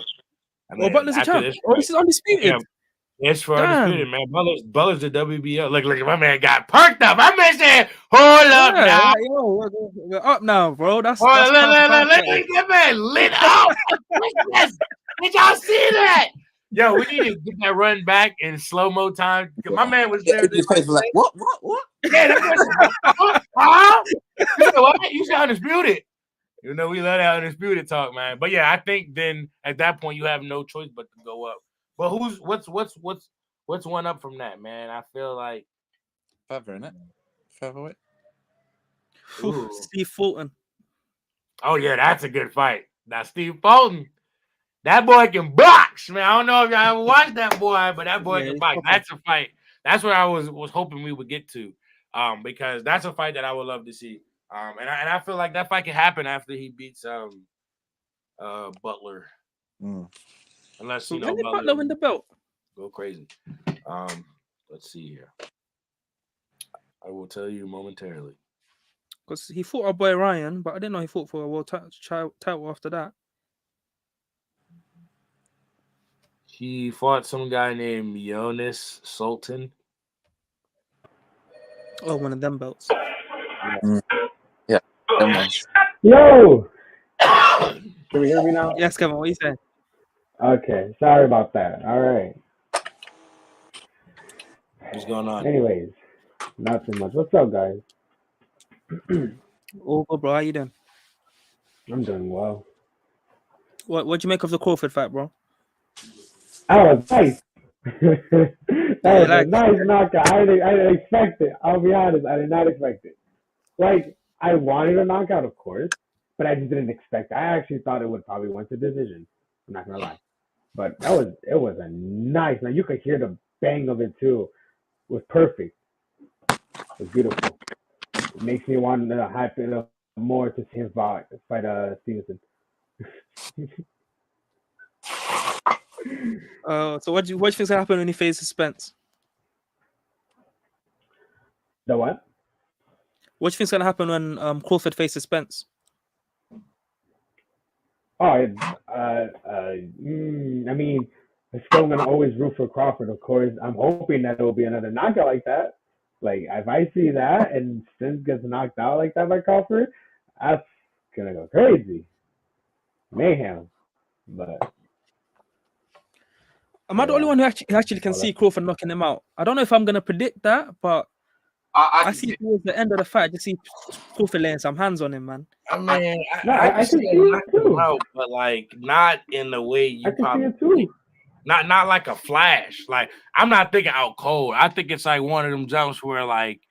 Butler's a champ. This is undisputed. Yeah, it's for undisputed, man. Butler's the WBO. Look, my man got perked up. My man said, "Hold up now, we're up now, bro." That's let that man lit up. Did y'all see that? Yo, we need to get that run back in slow-mo time. My man was there. His face was like, what? Yeah, huh? What? You said undisputed. We let out undisputed talk, man. But yeah, I think then at that point you have no choice but to go up. But what's one up from that, man? I feel like feather, innit? Featherweight. Steve Fulton. Oh yeah, that's a good fight. Now Steve Fulton, that boy can box, man. I don't know if y'all ever watched that boy, but that boy can box. That's a fight. That's what I was hoping we would get to, because that's a fight that I would love to see. And I feel like that fight can happen after he beats Butler. Unless when did Butler win the belt? Go crazy. Let's see here. I will tell you momentarily. Because he fought our boy Ryan, but I didn't know he fought for a world title after that. He fought some guy named Jonas Sultan. Oh, one of them belts. Yeah. Yo! Can we hear me now? Yes, Kevin, what are you saying? Okay, sorry about that. All right. What's going on? Anyways, not too much. What's up, guys? Oh, good, bro. How you doing? I'm doing well. What'd you make of the Crawford fight, bro? That was nice. That was a nice knockout. I didn't expect it. I'll be honest. I did not expect it. Like, I wanted a knockout, of course, but I just didn't expect it. I actually thought it would probably went to decision. I'm not gonna lie, but it was a nice. Now you could hear the bang of it too. It was perfect. It was beautiful. It makes me want to hype it up more to see him fight Stevenson. So what do you think's gonna happen when he faces Spence? The what? What do you think's gonna happen when Crawford faces Spence? Oh, I mean, I'm still gonna always root for Crawford, of course. I'm hoping that it will be another knockout like that. Like if I see that and Spence gets knocked out like that by Crawford, that's gonna go crazy, mayhem. But Am I the only yeah, one who actually can well, see Crawford knocking him out? I don't know if I'm gonna predict that, but I I can see see. towards the end of the fight, I just see Crawford laying some hands on him, man. I mean, no, I I can can see see him it knock him too. out, but like not in the way I you can see probably it too. not like a flash. Like I'm not thinking out cold. I think it's like one of them jumps where like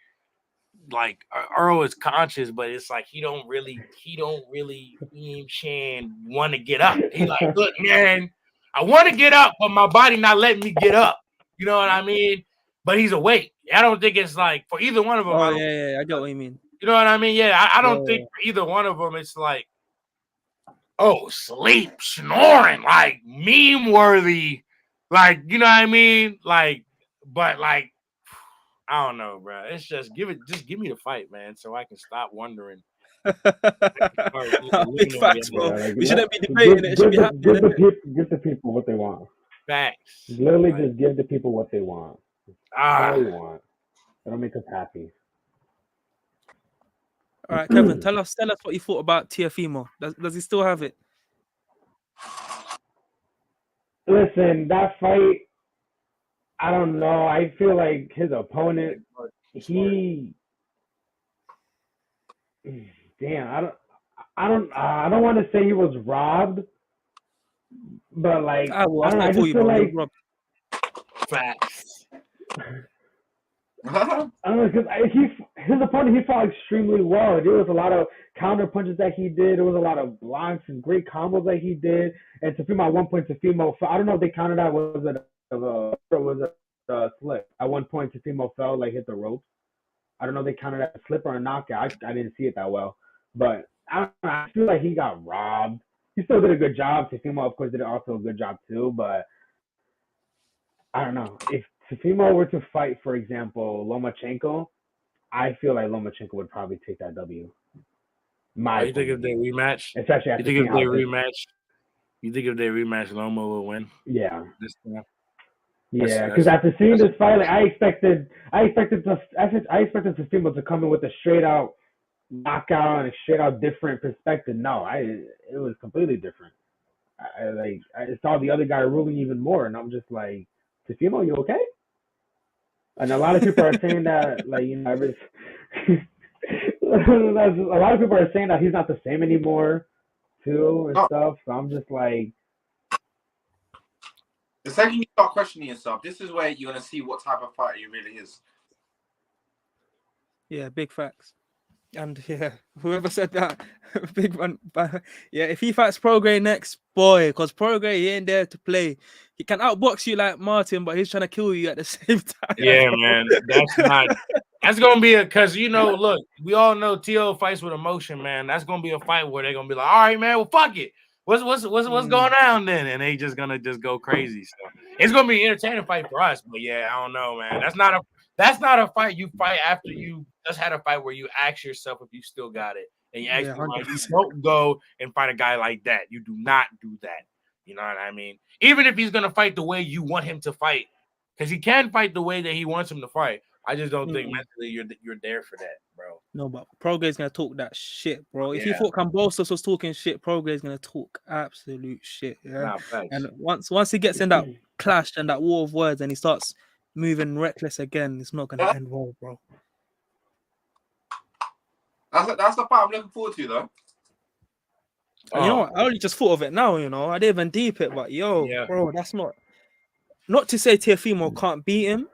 Earl is conscious, but it's like he don't really want to get up. He like, look, man, I want to get up, but my body not letting me get up. You know what I mean? But he's awake. I don't think it's like for either one of them. Oh yeah, I get what you mean. You know what I mean? Yeah, I don't Yeah. think for either one of them it's like, oh, sleep, snoring, like meme worthy, like you know what I mean? Like, but like, I don't know, bro. It's just give me the fight, man, so I can stop wondering. Big facts, bro. Yeah, like, We shouldn't be debating it. It should be happening. give the people what they want. Facts. Literally, Like, just give the people what they want. ah, All they want. That'll make us happy. All right, Kevin, tell us what you thought about Teofimo. Does he still have it? Listen, that fight, I don't know. I feel like his opponent, damn, I don't want to say he was robbed, but like, I will. I'll I don't know. say I it for just you, feel bro. You're like, robbed. facts. I don't know, because his opponent, he fought extremely well. There was a lot of counter punches that he did. There was a lot of blocks and great combos that he did. And Teofimo at one point, I don't know if they counted that. Was it a slip? At one point, Teofimo fell, like hit the ropes. I don't know if they counted that a slip or a knockout. I didn't see it that well. But I feel like he got robbed. He still did a good job. Teofimo, of course, did also a good job too. But I don't know. If Teofimo were to fight, for example, Lomachenko, I feel like Lomachenko would probably take that W. You think if they rematch? Especially after seeing how You think if they rematch, Loma will win? Yeah. This time? Yeah, because after seeing this fight, like, I expected Teofimo to come in with a straight out knockout and a straight out different perspective. No, it was completely different. I saw the other guy ruling even more, and I'm just like, Teofimo, you okay? And a lot of people are saying that, like, you know, a lot of people are saying that he's not the same anymore, too, and stuff. So I'm just like, the second you start questioning yourself, this is where you're gonna see what type of fighter he really is. Yeah, big facts. And yeah, whoever said that, big one. But yeah, if he fights Prograis next, boy, because Prograis, he ain't there to play. He can outbox you like Martin, but he's trying to kill you at the same time. Yeah, man, that's gonna be because you know, look, we all know Teo fights with emotion, man. That's gonna be a fight where they're gonna be like, all right, man, well, fuck it. What's going on then? And they just gonna go crazy. So it's gonna be an entertaining fight for us. But yeah, I don't know, man. That's not a fight you fight after you just had a fight where you ask yourself if you still got it. And you ask you don't go and fight a guy like that. You do not do that. You know what I mean? Even if he's gonna fight the way you want him to fight, because he can fight the way that he wants him to fight. I just don't think mentally you're there for that, bro. No, but Prograis gonna talk that shit, bro. If you thought Kambosos was talking shit, Prograis gonna talk absolute shit. Yeah. And once he gets in that clash and that war of words and he starts moving reckless again, it's not gonna end well, bro. That's the fight I'm looking forward to, though. You know what? I only just thought of it now, you know. I didn't even deep it, but bro, that's not to say Teofimo can't beat him,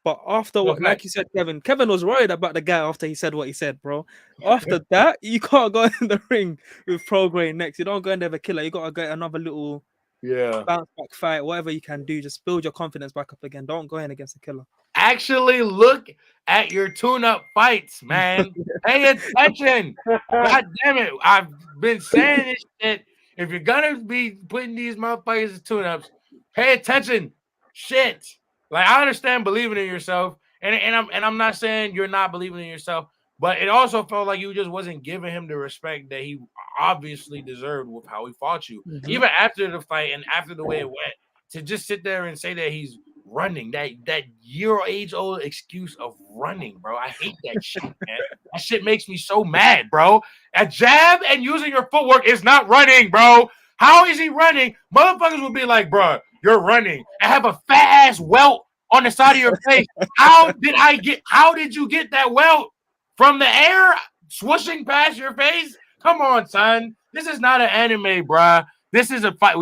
but after what, like you said, Kevin was worried about the guy after he said what he said, bro. After that, you can't go in the ring with Prograis next. You don't go in there with a killer. You gotta get another little bounce back fight, whatever you can do. Just build your confidence back up again. Don't go in against a killer. Actually, look at your tune-up fights, man. Pay attention. God damn it. I've been saying this shit. If you're gonna be putting these motherfuckers as tune-ups, pay attention. Shit. Like, I understand believing in yourself And I'm not saying you're not believing in yourself, but it also felt like you just wasn't giving him the respect that he obviously deserved with how he fought you. Even after the fight and after the way it went, to just sit there and say that he's running, that year-age-old excuse of running, bro. I hate that shit, man. That shit makes me so mad, bro. A jab and using your footwork is not running, bro. How is he running? Motherfuckers would be like, bro, you're running. I have a fat ass welt on the side of your face. How did you get that welt? From the air, swooshing past your face? Come on, son. This is not an anime, bruh. This is a fight.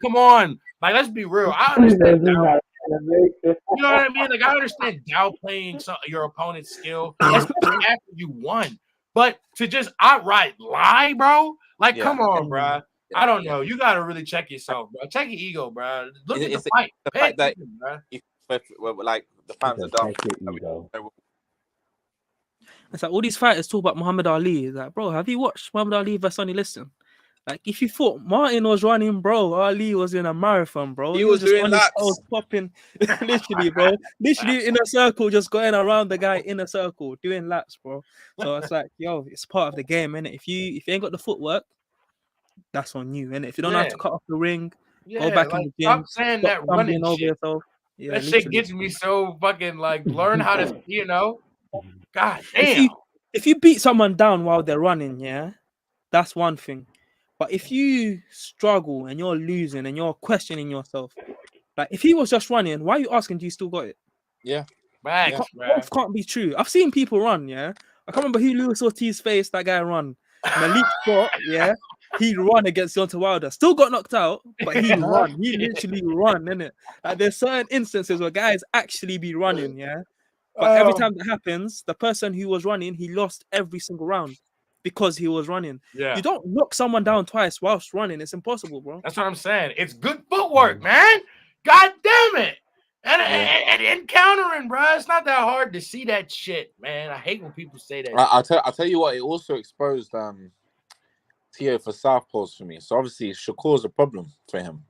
Come on. Like, let's be real. I understand. You know what I mean? Like, I understand downplaying your opponent's skill, especially after you won. But to just outright lie, bro? Like, come on, bruh. I don't know. You got to really check yourself, bro. Check your ego, bro. Look at the fight. The fact that, like, the fans are dumb. It's like all these fighters talk about Muhammad Ali. It's like, bro, have you watched Muhammad Ali versus Sonny Liston? Like, if you thought Martin was running, bro, Ali was in a marathon, bro. He was just doing laps. Popping, literally, bro. Literally in a circle, just going around the guy in a circle, doing laps, bro. So it's like, yo, it's part of the game, innit? If you ain't got the footwork, that's on you, innit? If you don't know how to cut off the ring, go back in the gym. Stop saying that running over shit. yourself. Yeah, that shit gets me so fucking like learn how to, God damn. If you beat someone down while they're running, yeah, that's one thing. But if you struggle and you're losing and you're questioning yourself, like if he was just running, why are you asking, do you still got it? Yeah. Both can't be true. I've seen people run, yeah. I can't remember who Luis Ortiz faced, that guy run. Malik Scott, yeah. He run against Deontay Wilder. Still got knocked out, but he run. He literally run, innit? Like there's certain instances where guys actually be running, yeah. But every time that happens, the person who was running, he lost every single round because he was running. Yeah. You don't knock someone down twice whilst running. It's impossible, bro. That's what I'm saying. It's good footwork, man. God damn it. And countering, bro. It's not that hard to see that shit, man. I hate when people say that. I'll tell you what, it also exposed Teo for southpaws for me. So obviously Shakur's a problem for him.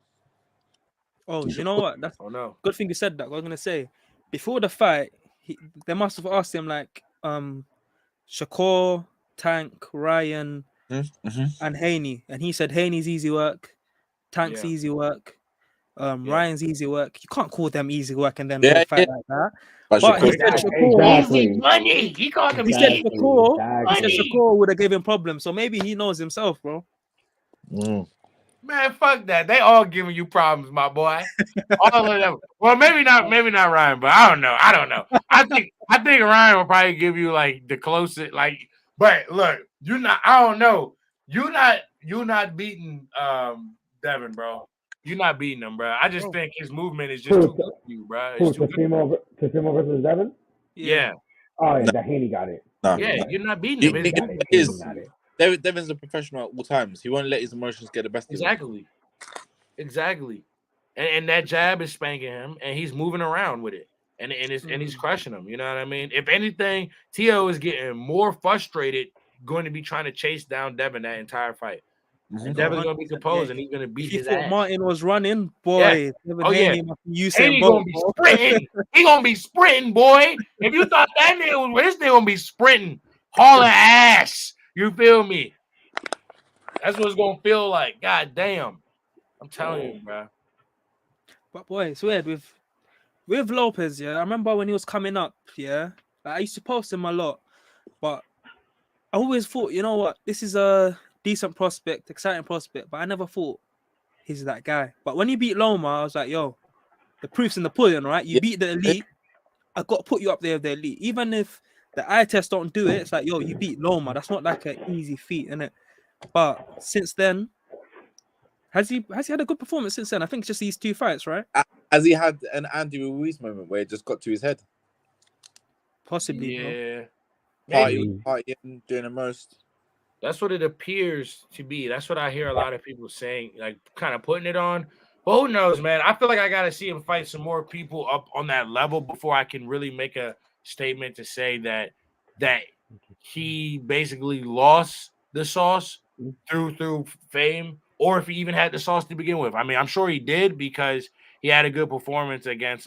Oh, you know what? That's good thing you said that. I was gonna say before the fight, they must have asked him like Shakur, Tank, Ryan, and Haney, and he said Haney's easy work, Tank's easy work, Ryan's easy work. You can't call them easy work and then go fight like that. But he said Shakur, easy money. He called him. He said Shakur would have given him problems, so maybe he knows himself, bro. Man, fuck that. They all giving you problems, my boy. All of them. Well, maybe not Ryan, but I don't know. I think Ryan will probably give you like the closest, like. But look, I don't know. You're not beating Devin, bro. You're not beating him, bro. I just think his movement is just too good for you, bro. Teofimo versus Devin? Yeah. Oh, yeah, the Haney got it. No. Yeah, you're not beating him. Devin's a professional at all times. He won't let his emotions get the best of him. Exactly. And that jab is spanking him, and he's moving around with it. And he's crushing him. You know what I mean? If anything, Teo is getting more frustrated going to be trying to chase down Devin that entire fight. And Devin's going to be composed, and he's going to beat his ass. Martin was running, boy. Haney going to be sprinting. He going to be sprinting, boy. If you thought that nigga was, this nigga going to be sprinting, hauling ass. You feel me? That's what it's going to feel like. God damn. I'm telling you, bro. But boy, it's weird with Lopez, yeah. I remember when he was coming up, yeah. Like, I used to post him a lot, but I always thought, you know what, this is a decent prospect, exciting prospect, but I never thought he's that guy. But when he beat Loma, I was like, yo, the proof's in the pudding, right? You beat the elite, I got to put you up there with the elite. Even if the eye test don't do it, it's like, yo, you beat Loma. That's not like an easy feat, innit? But since then, has he had a good performance since then? I think it's just these two fights, right? Has he had an Andy Ruiz moment where it just got to his head? Possibly, yeah. Partying, doing the most. That's what it appears to be. That's what I hear a lot of people saying, like kind of putting it on. But who knows, man? I feel like I got to see him fight some more people up on that level before I can really make a statement to say that he basically lost the sauce through fame, or if he even had the sauce to begin with. I mean, I'm sure he did because he had a good performance against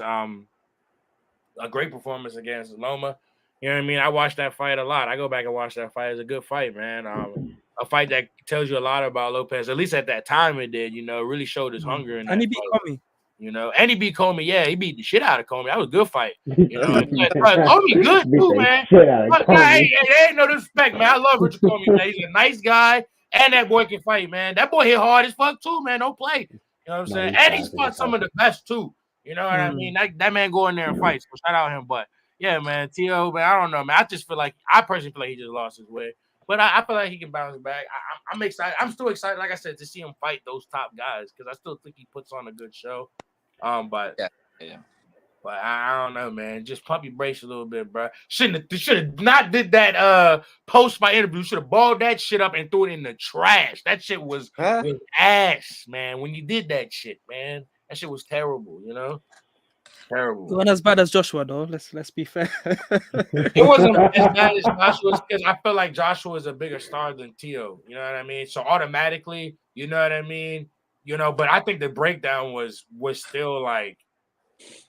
a great performance against Loma. You know what I mean? I watched that fight a lot. I go back and watch that fight. It's a good fight, man. A fight that tells you a lot about Lopez. At least at that time it did. You know, it really showed his hunger in that And he beat fight. Comey. You know, and he beat Comey. Yeah, he beat the shit out of Comey. That was a good fight. You You know, Comey good Beat too, the man. shit out of But, Comey. hey, ain't no disrespect, man. I love Richard Comey, man. He's a nice guy, and that boy can fight, man. That boy hit hard as fuck too, man. Don't play. You know what I'm saying? And he's fought some of the best too. You know what I mean? That man go in there and fight. So shout out him. But yeah, man, Tio, man, I don't know, man. I personally feel like he just lost his way. But I feel like he can bounce back. I'm excited. I'm still excited, like I said, to see him fight those top guys because I still think he puts on a good show. But I don't know, man. Just pump your brakes a little bit, bro. Should have not did that post my interview. Should have balled that shit up and threw it in the trash. That shit was ass, man. When you did that shit, man, that shit was terrible. You know, terrible. It wasn't as bad as Joshua, though. Let's be fair. It wasn't as bad as Joshua's because I feel like Joshua is a bigger star than Tio. You know what I mean? So automatically, you know what I mean. You know, but I think the breakdown was still like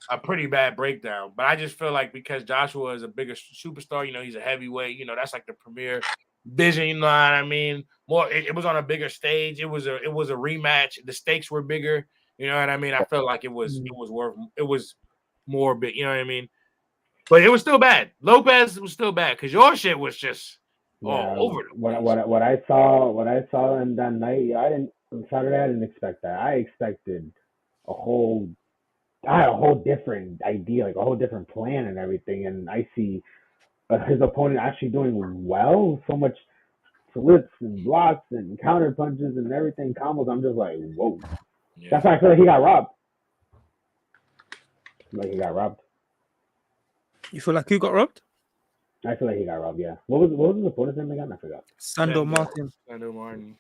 a pretty bad breakdown. But I just feel like because Joshua is a bigger superstar, you know, he's a heavyweight. You know, that's like the premier vision. You know what I mean? More, it was on a bigger stage. It was a rematch. The stakes were bigger. You know what I mean? I felt like it was more big. You know what I mean? But it was still bad. Lopez was still bad because your shit was just all over the place. What I saw in that night, on Saturday, I didn't expect that. I expected I had a whole different idea, like a whole different plan and everything. And I see his opponent actually doing well, so much flips and blocks and counter punches and everything, combos. I'm just like, whoa. Yeah. That's why I feel like he got robbed. You feel like who got robbed? I feel like he got robbed. Yeah. What was his opponent's name again? I forgot. Sandor Martin. Sandor Martin.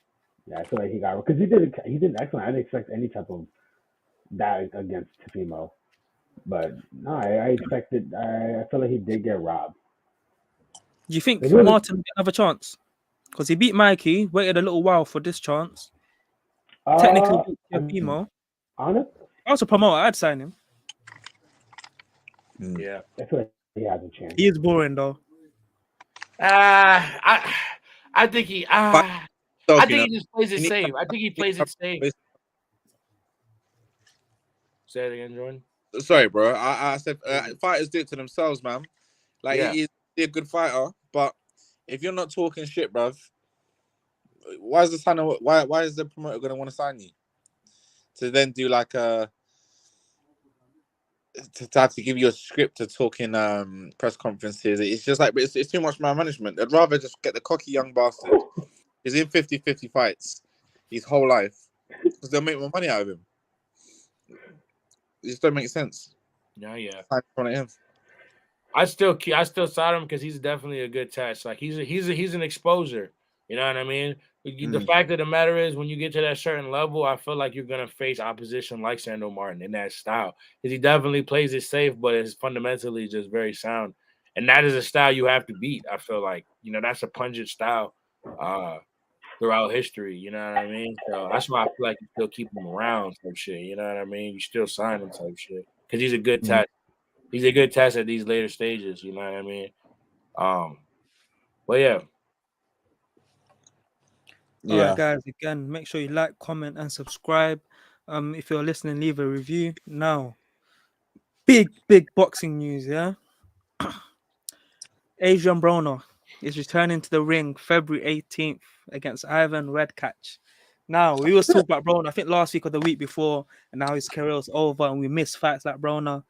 Yeah, I feel like he got robbed because he did excellent. I didn't expect any type of that against Teofimo, but no, I expected. I feel like he did get robbed. Do you think Martin didn't have a chance? Because he beat Mikey, waited a little while for this chance. Technically beat Teofimo. Honest? I was a promoter. I'd sign him. Yeah, I feel like he has a chance. He is boring though. I think he. I think he just plays it safe. I think he plays it safe. Say it again, Jordan. Sorry, bro. I said fighters do it to themselves, man. Like he's a good fighter, but if you're not talking shit, bruv, why is the promoter gonna want to sign you? To then do like to have to give you a script to talk in press conferences. It's just like it's too much management. I'd rather just get the cocky young bastard. He's in 50-50 fights his whole life because they'll make more money out of him. It just don't make sense. Yeah. I still side him because he's definitely a good test. Like he's an exposure. You know what I mean? The fact of the matter is, when you get to that certain level, I feel like you're gonna face opposition like Sandor Martin in that style. Because he definitely plays it safe, but it's fundamentally just very sound. And that is a style you have to beat. I feel like, you know, that's a pungent style throughout history. You know what I mean? So that's why I feel like you still keep him around type shit. You know what I mean? You still sign him type shit because he's a good test. He's a good test at these later stages. You know what I mean? But yeah. All right, guys. Again, make sure you like, comment, and subscribe. If you're listening, leave a review. Now, big boxing news. Yeah, Adrian Broner is returning to the ring February 18th against Ivan Redkach. Now, we was talking about Broner, I think last week or the week before, and now his career is over, and we miss fights like Broner.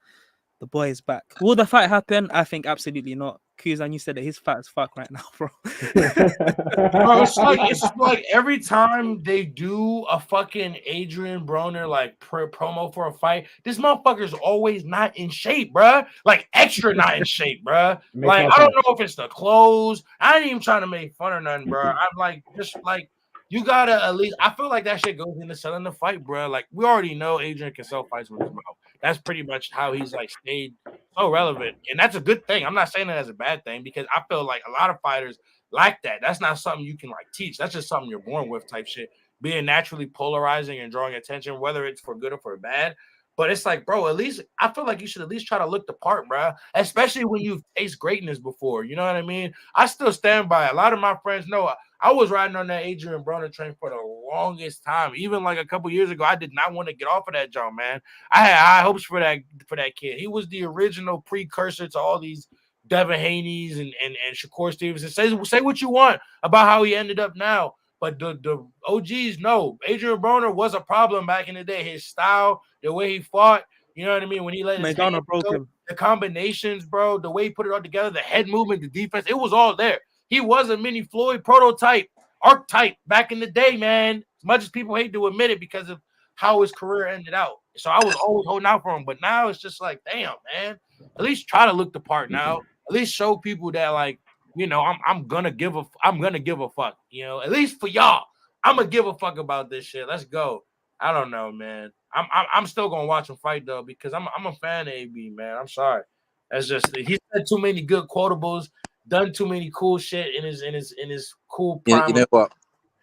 The boy is back. Will the fight happen? I think absolutely not. Kuzan, you said that his fight is fuck right now, bro. Bro, it's like every time they do a fucking Adrian Broner like promo for a fight, this motherfucker's always not in shape, bro. Like extra not in shape, bro. Like I don't know if it's the clothes. I ain't even trying to make fun or nothing, bro. I'm like just like you gotta at least. I feel like that shit goes into selling the fight, bro. Like we already know Adrian can sell fights with his mouth. That's pretty much how he's like stayed so relevant, and that's a good thing. I'm not saying that as a bad thing because I feel like a lot of fighters like that. That's not something you can like teach. That's just something you're born with, type shit. Being naturally polarizing and drawing attention, whether it's for good or for bad. But it's like, bro, at least I feel like you should at least try to look the part, bro. Especially when you've tasted greatness before. You know what I mean? I still stand by it. A lot of my friends know I was riding on that Adrian Broner train for the longest time. Even like a couple years ago, I did not want to get off of that jump, man. I had high hopes for that kid. He was the original precursor to all these Devin Haney's and Shakur Stevenson. Say what you want about how he ended up now. But the OGs know Adrian Broner was a problem back in the day. His style, the way he fought, you know what I mean? When he let his hands go, the combinations, bro, the way he put it all together, the head movement, the defense, it was all there. He was a mini Floyd prototype, archetype back in the day, man. As much as people hate to admit it because of how his career ended out. So I was always holding out for him. But now it's just like, damn, man. At least try to look the part now. At least show people that, like, you know, I'm gonna give a fuck. You know, at least for y'all, I'm gonna give a fuck about this shit. Let's go. I don't know, man. I'm still gonna watch him fight though because I'm a fan of AB, man. I'm sorry. That's just he said too many good quotables, done too many cool shit in his cool prime. You know what?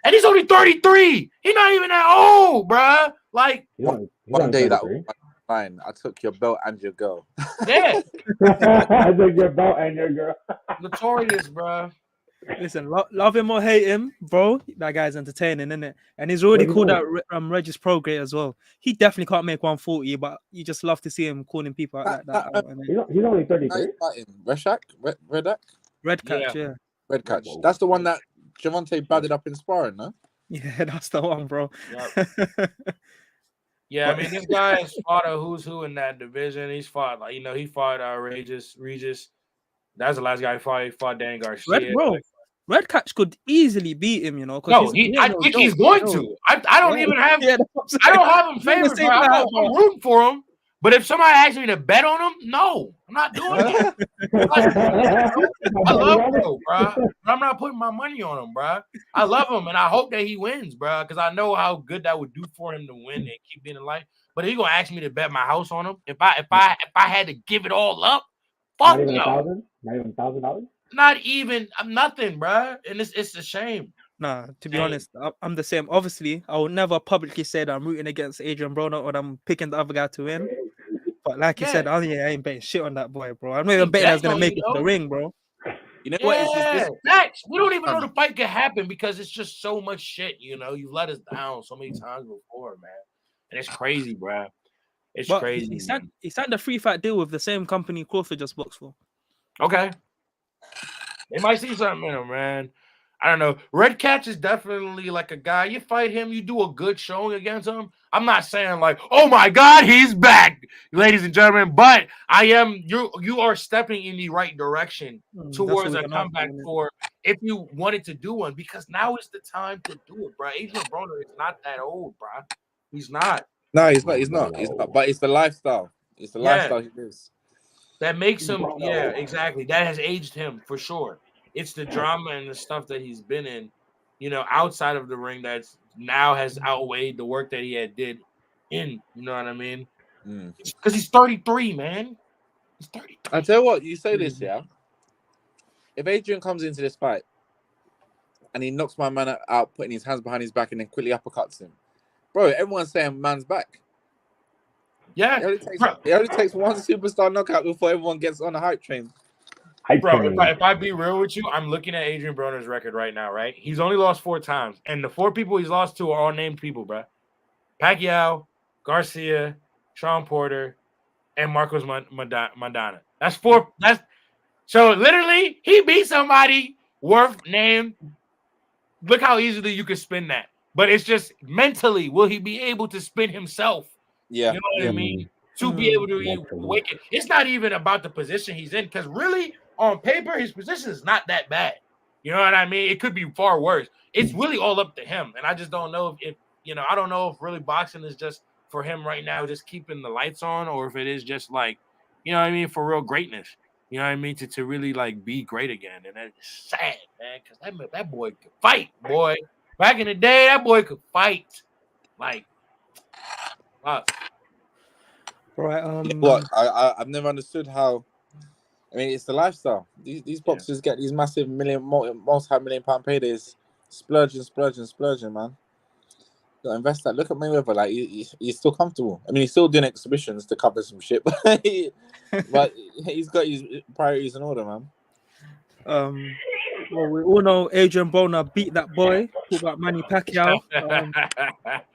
And he's only 33. He's not even that old, bruh. Like one day that fine. I took your belt and your girl. Yeah. I took your belt and your girl. Notorious, bruh. Listen, love him or hate him, bro. That guy's entertaining, isn't it? And he's already called out Regis Prograde as well. He definitely can't make 140, but you just love to see him calling people out like that. He's only 33. Red Catch, yeah. Red Catch. That's the one that Javante batted up in sparring, no? Yeah, that's the one, bro. Yep. Yeah, I mean, this guy has fought a who's who in that division. He's fought, like, you know, he fought Regis. That's the last guy he fought Dan Garcia. Red Catch could easily beat him, you know. No, I think he's going to. I don't even have. I don't have him favored. I'm rooting for him. But if somebody asks me to bet on him, no, I'm not doing it. I love him, bro. But I'm not putting my money on him, bro. I love him, and I hope that he wins, bro, because I know how good that would do for him to win and keep being in life. But he's gonna ask me to bet my house on him. If I had to give it all up, fuck no. Not even $1,000. Not even. I'm nothing, bro. And it's a shame. Nah, to be honest, I'm the same. Obviously, I will never publicly say that I'm rooting against Adrian Broner or I'm picking the other guy to win. But like you said, I ain't betting shit on that boy, bro. I'm not even betting that's gonna make it to the ring, bro. You know what? It's Facts. We don't even know the fight could happen because it's just so much shit. You know, you've let us down so many times before, man, and it's crazy, bro. It's crazy. He signed a free fight deal with the same company Crawford just boxed for. Okay, they might see something in him, man. I don't know. Red Catch is definitely like a guy. You fight him, you do a good showing against him. I'm not saying like, oh my God, he's back, ladies and gentlemen. But you are stepping in the right direction towards a comeback for if you wanted to do one, because now is the time to do it, bro. Adrian Broner is not that old, bro. He's not. No, he's not. But it's the lifestyle. It's the lifestyle he lives. That makes him, exactly. That has aged him for sure. It's the drama and the stuff that he's been in, you know, outside of the ring that's now has outweighed the work that he had did in, you know what I mean? Because he's 33, man. He's 33. I tell you what, you say this, yeah? If Adrian comes into this fight and he knocks my man out, putting his hands behind his back and then quickly uppercuts him, bro, everyone's saying man's back. Yeah. It only takes one superstar knockout before everyone gets on the hype train. Bro, if I be real with you, I'm looking at Adrian Broner's record right now, right? He's only lost 4 times, and the 4 people he's lost to are all named people, bro. Pacquiao, Garcia, Sean Porter, and Marcos Maidana. That's 4. So literally, he beat somebody worth name. Look how easily you could spin that. But it's just mentally, will he be able to spin himself? Yeah. You know what I mean? To be able to wake it. It's not even about the position he's in, because really, on paper, his position is not that bad. You know what I mean? It could be far worse. It's really all up to him. And I just don't know if you know, I don't know if really boxing is just for him right now, just keeping the lights on, or if it is just like, you know what I mean, for real greatness. You know what I mean? To really like be great again. And that's sad, man, because that boy could fight, boy. Back in the day, that boy could fight. Like, fuck. Right. What I've never understood how. I mean, it's the lifestyle. These boxers get these massive multi-million pound paydays, splurging, man. Got invest that. Look at Mayweather. Like he's still comfortable. I mean, he's still doing exhibitions to cover some shit, but he's got his priorities in order, man. Well, we all know Adrian Broner beat that boy. Talk about Manny Pacquiao.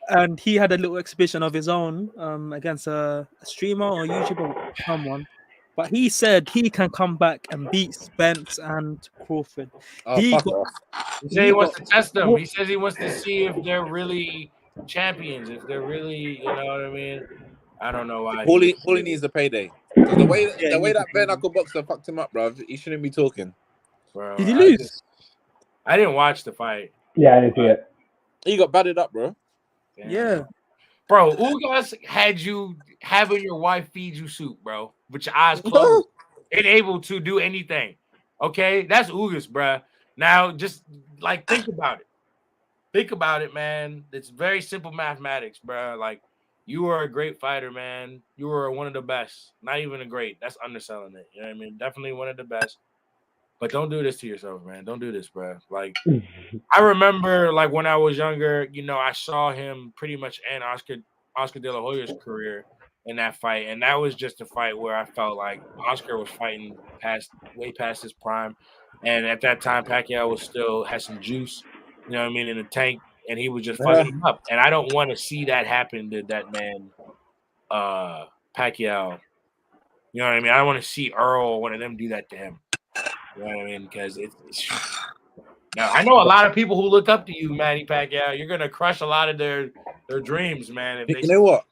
And he had a little exhibition of his own against a streamer or YouTuber, someone. But he said he can come back and beat Spence and Crawford. Oh, He fuck got, off. He said he wants to test them. He says he wants to see if they're really champions, if they're really, you know what I mean? I don't know why. All he needs a payday. Because the way Yeah, that bare knuckle boxer fucked him up, bro, he shouldn't be talking. Bro, Did he lose? I didn't watch the fight. Yeah, I didn't see it. He got batted up, bro. Damn. Yeah. Bro, Ugas had you having your wife feed you soup, bro, with your eyes closed, unable to do anything. Okay? That's Ugas, bro. Now, just like think about it. Think about it, man. It's very simple mathematics, bro. Like, you are a great fighter, man. You are one of the best. Not even a great. That's underselling it. You know what I mean? Definitely one of the best. But don't do this to yourself, man. Don't do this, bro. Like, I remember, like, when I was younger, you know, I saw him pretty much end Oscar De La Hoya's career in that fight, and that was just a fight where I felt like Oscar was fighting way past his prime, and at that time, Pacquiao was still had some juice, you know what I mean, in the tank, and he was just fucking him up, and I don't want to see that happen to that man, Pacquiao. You know what I mean? I don't want to see Earl or one of them do that to him. You know what I mean? Because it's now I know a lot of people who look up to you, Manny Pacquiao. You're gonna crush a lot of their dreams, man. You know what?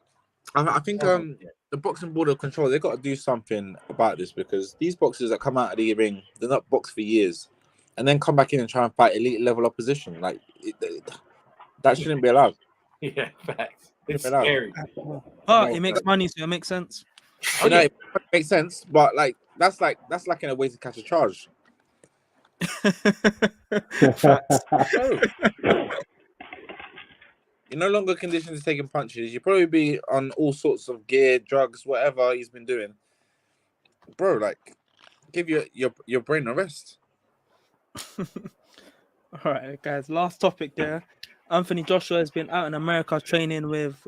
I think the boxing board of control, they got to do something about this, because these boxers that come out of the ring, they're not boxed for years, and then come back in and try and fight elite level opposition. Like that shouldn't be allowed. Yeah, facts. It's scary. But it makes money, so it makes sense. You know, it makes sense, but like that's like in a way to catch a charge. You're no longer conditioned to taking punches. You probably be on all sorts of gear, drugs, whatever he's been doing. Bro, like, give your brain a rest. All right, guys. Last topic there. Anthony Joshua has been out in America training with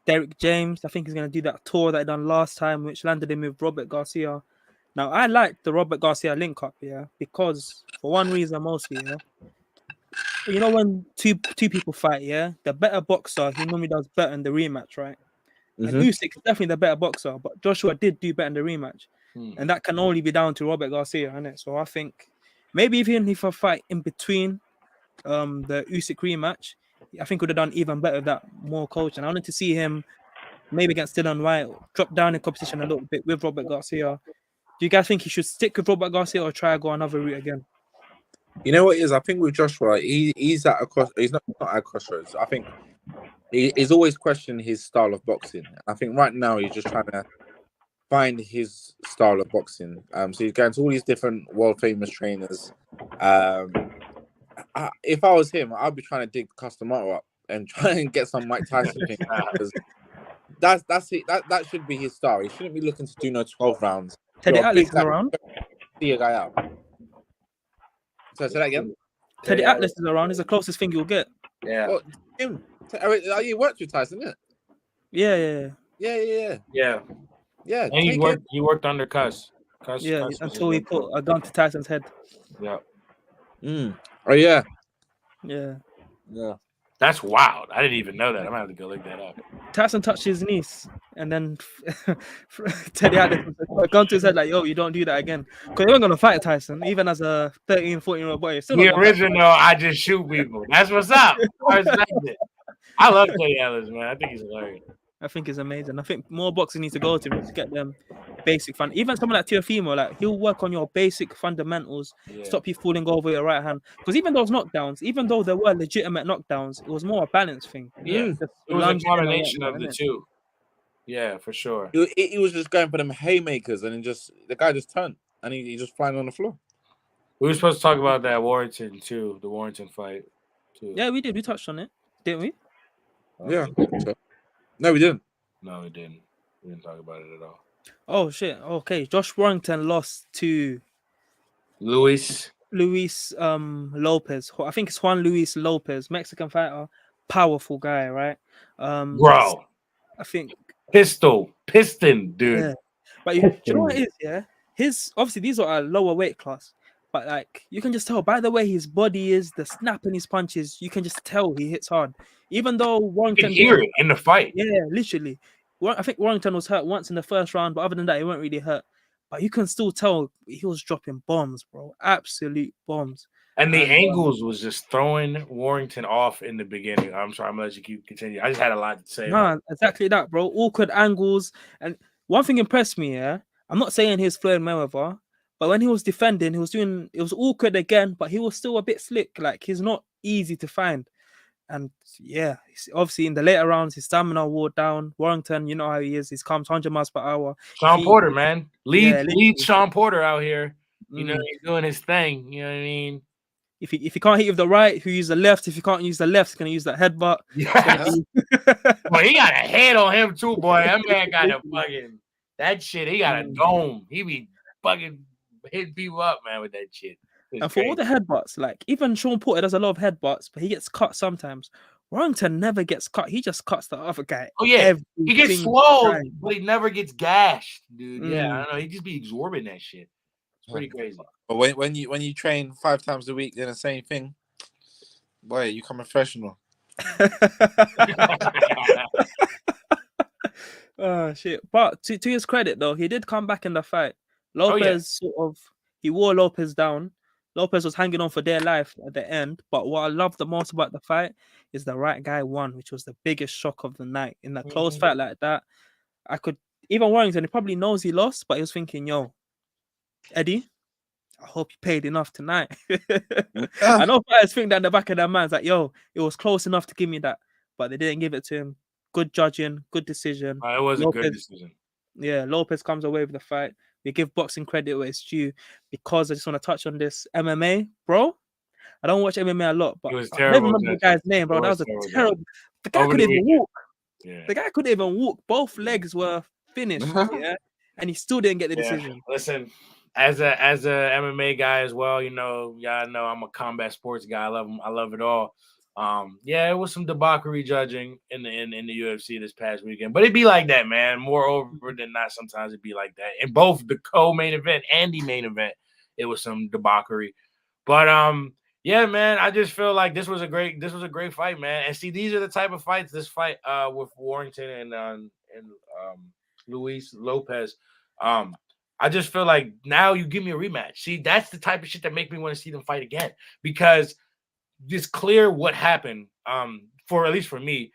Derek James. I think he's going to do that tour that he done last time, which landed him with Robert Garcia. Now, I like the Robert Garcia link up here because, for one reason mostly, yeah. You know, when two people fight, yeah, the better boxer, he normally does better in the rematch, right? And Usyk is definitely the better boxer, but Joshua did do better in the rematch. And that can only be down to Robert Garcia, innit? So I think maybe even if I fight in between the Usyk rematch, I think would have done even better with that more coaching. I wanted to see him maybe against Dylan White drop down in competition a little bit with Robert Garcia. Do you guys think he should stick with Robert Garcia or try to go another route again? You know what it is? I think with Joshua, he's at a cross. He's not at a crossroads. I think he's always questioned his style of boxing. I think right now he's just trying to find his style of boxing. So he's going to all these different world famous trainers. If I was him, I'd be trying to dig Customato up and try and get some Mike Tyson thing. That's it. That should be his style. He shouldn't be looking to do no 12 rounds. Teddy Atlas is around. See a guy out. So say that again. Teddy Atlas is around. Is the closest thing you'll get. Yeah. Well, him. You worked with Tyson, isn't it? Yeah. Yeah. And he worked under Cuss. Yeah, until he put a gun to Tyson's head. Yeah. Oh yeah. Yeah. That's wild. I didn't even know that. I'm gonna have to go look that up. Tyson touched his niece, and then Teddy Atlas put a gun to his head like, yo, you don't do that again. Because he wasn't going to fight Tyson, even as a 13, 14-year-old boy. The original, I just shoot people. That's what's up. I respect it. I love Teddy Atlas, man. I think he's hilarious. I think it's amazing. I think more boxing needs to go to get them basic fun. Even someone like Teofimo, like he'll work on your basic fundamentals, stop you falling over your right hand. Because even those knockdowns, even though there were legitimate knockdowns, it was more a balance thing. Yeah, it was a combination of the two. Yeah, for sure. He was just going for them haymakers, and the guy just turned, and he just flying on the floor. We were supposed to talk about that Warrington too, the Warrington fight too. Yeah, we did. We touched on it, didn't we? Yeah. No, we didn't. No, we didn't. We didn't talk about it at all. Oh shit. Okay, Josh Warrington lost to Luis Lopez. I think it's Juan Luis Lopez, Mexican fighter. powerful guy, right? Bro, I think piston, dude. yeah. But do you know what it is? Yeah, his obviously these are a lower weight class, but like you can just tell by the way his body is, the snap in his punches, you can just tell he hits hard. Even though You can Warrington hear it in the fight. yeah, literally. I think Warrington was hurt once in the first round, but other than that, he weren't really hurt. But you can still tell he was dropping bombs, bro. Absolute bombs. And the angles was just throwing Warrington off in the beginning. I'm sorry, I'm gonna let you keep continue. I just had a lot to say. No, exactly that, bro. Awkward angles. And one thing impressed me, yeah. I'm not saying he's Floyd Mayweather, but when he was defending, he was doing it was awkward again, but he was still a bit slick. Like he's not easy to find. And yeah, obviously in the later rounds, his stamina wore down. Warrington, you know how he is. He's comes 100 miles per hour. Sean Porter, man. Lead literally. Sean Porter out here. You know, he's doing his thing. You know what I mean? If he can't hit with the right, he'll use the left. If he can't use the left, he's gonna use that headbutt. Yes. Boy, he got a head on him too, boy. That man got a fucking that shit. He got a dome. He be fucking hitting people up, man, with that shit. And for all the headbutts, like even Sean Porter does a lot of headbutts, but he gets cut sometimes. Warrington never gets cut. He just cuts the other guy. Oh yeah, he gets slowed, but he never gets gashed, dude. Yeah, I don't know. He just be absorbing that shit. It's pretty crazy. But when you train 5 times a week, doing the same thing, boy, you come professional. Oh shit! But to his credit, though, he did come back in the fight. Lopez he wore Lopez down. Lopez was hanging on for dear life at the end. But what I love the most about the fight is the right guy won, which was the biggest shock of the night. In a close fight like that, even Warrington, he probably knows he lost, but he was thinking, yo, Eddie, I hope you paid enough tonight. I know fighters think that in the back of their minds, like, yo, it was close enough to give me that, but they didn't give it to him. Good judging, good decision. It was a good decision. Yeah, Lopez comes away with the fight. We give boxing credit where it's due, because I just want to touch on this MMA, bro. I don't watch MMA a lot, but it was I terrible. don't remember the guy's name, bro. That was a terrible. The guy couldn't even walk. Yeah. The guy couldn't even walk. Both legs were finished. Yeah, and he still didn't get the decision. Listen, as a MMA guy as well, you know, y'all know I'm a combat sports guy. I love them. I love it all. Yeah, it was some debauchery judging in the UFC this past weekend, but it'd be like that, man. More over than not, sometimes it'd be like that. In both the co-main event and the main event, it was some debauchery. But yeah, man, I just feel like this was a great fight, man. And see, these are the type of fights. This fight with Warrington and Luis Lopez. I just feel like now you give me a rematch. See, that's the type of shit that make me want to see them fight again, because it's clear what happened. For at least for me,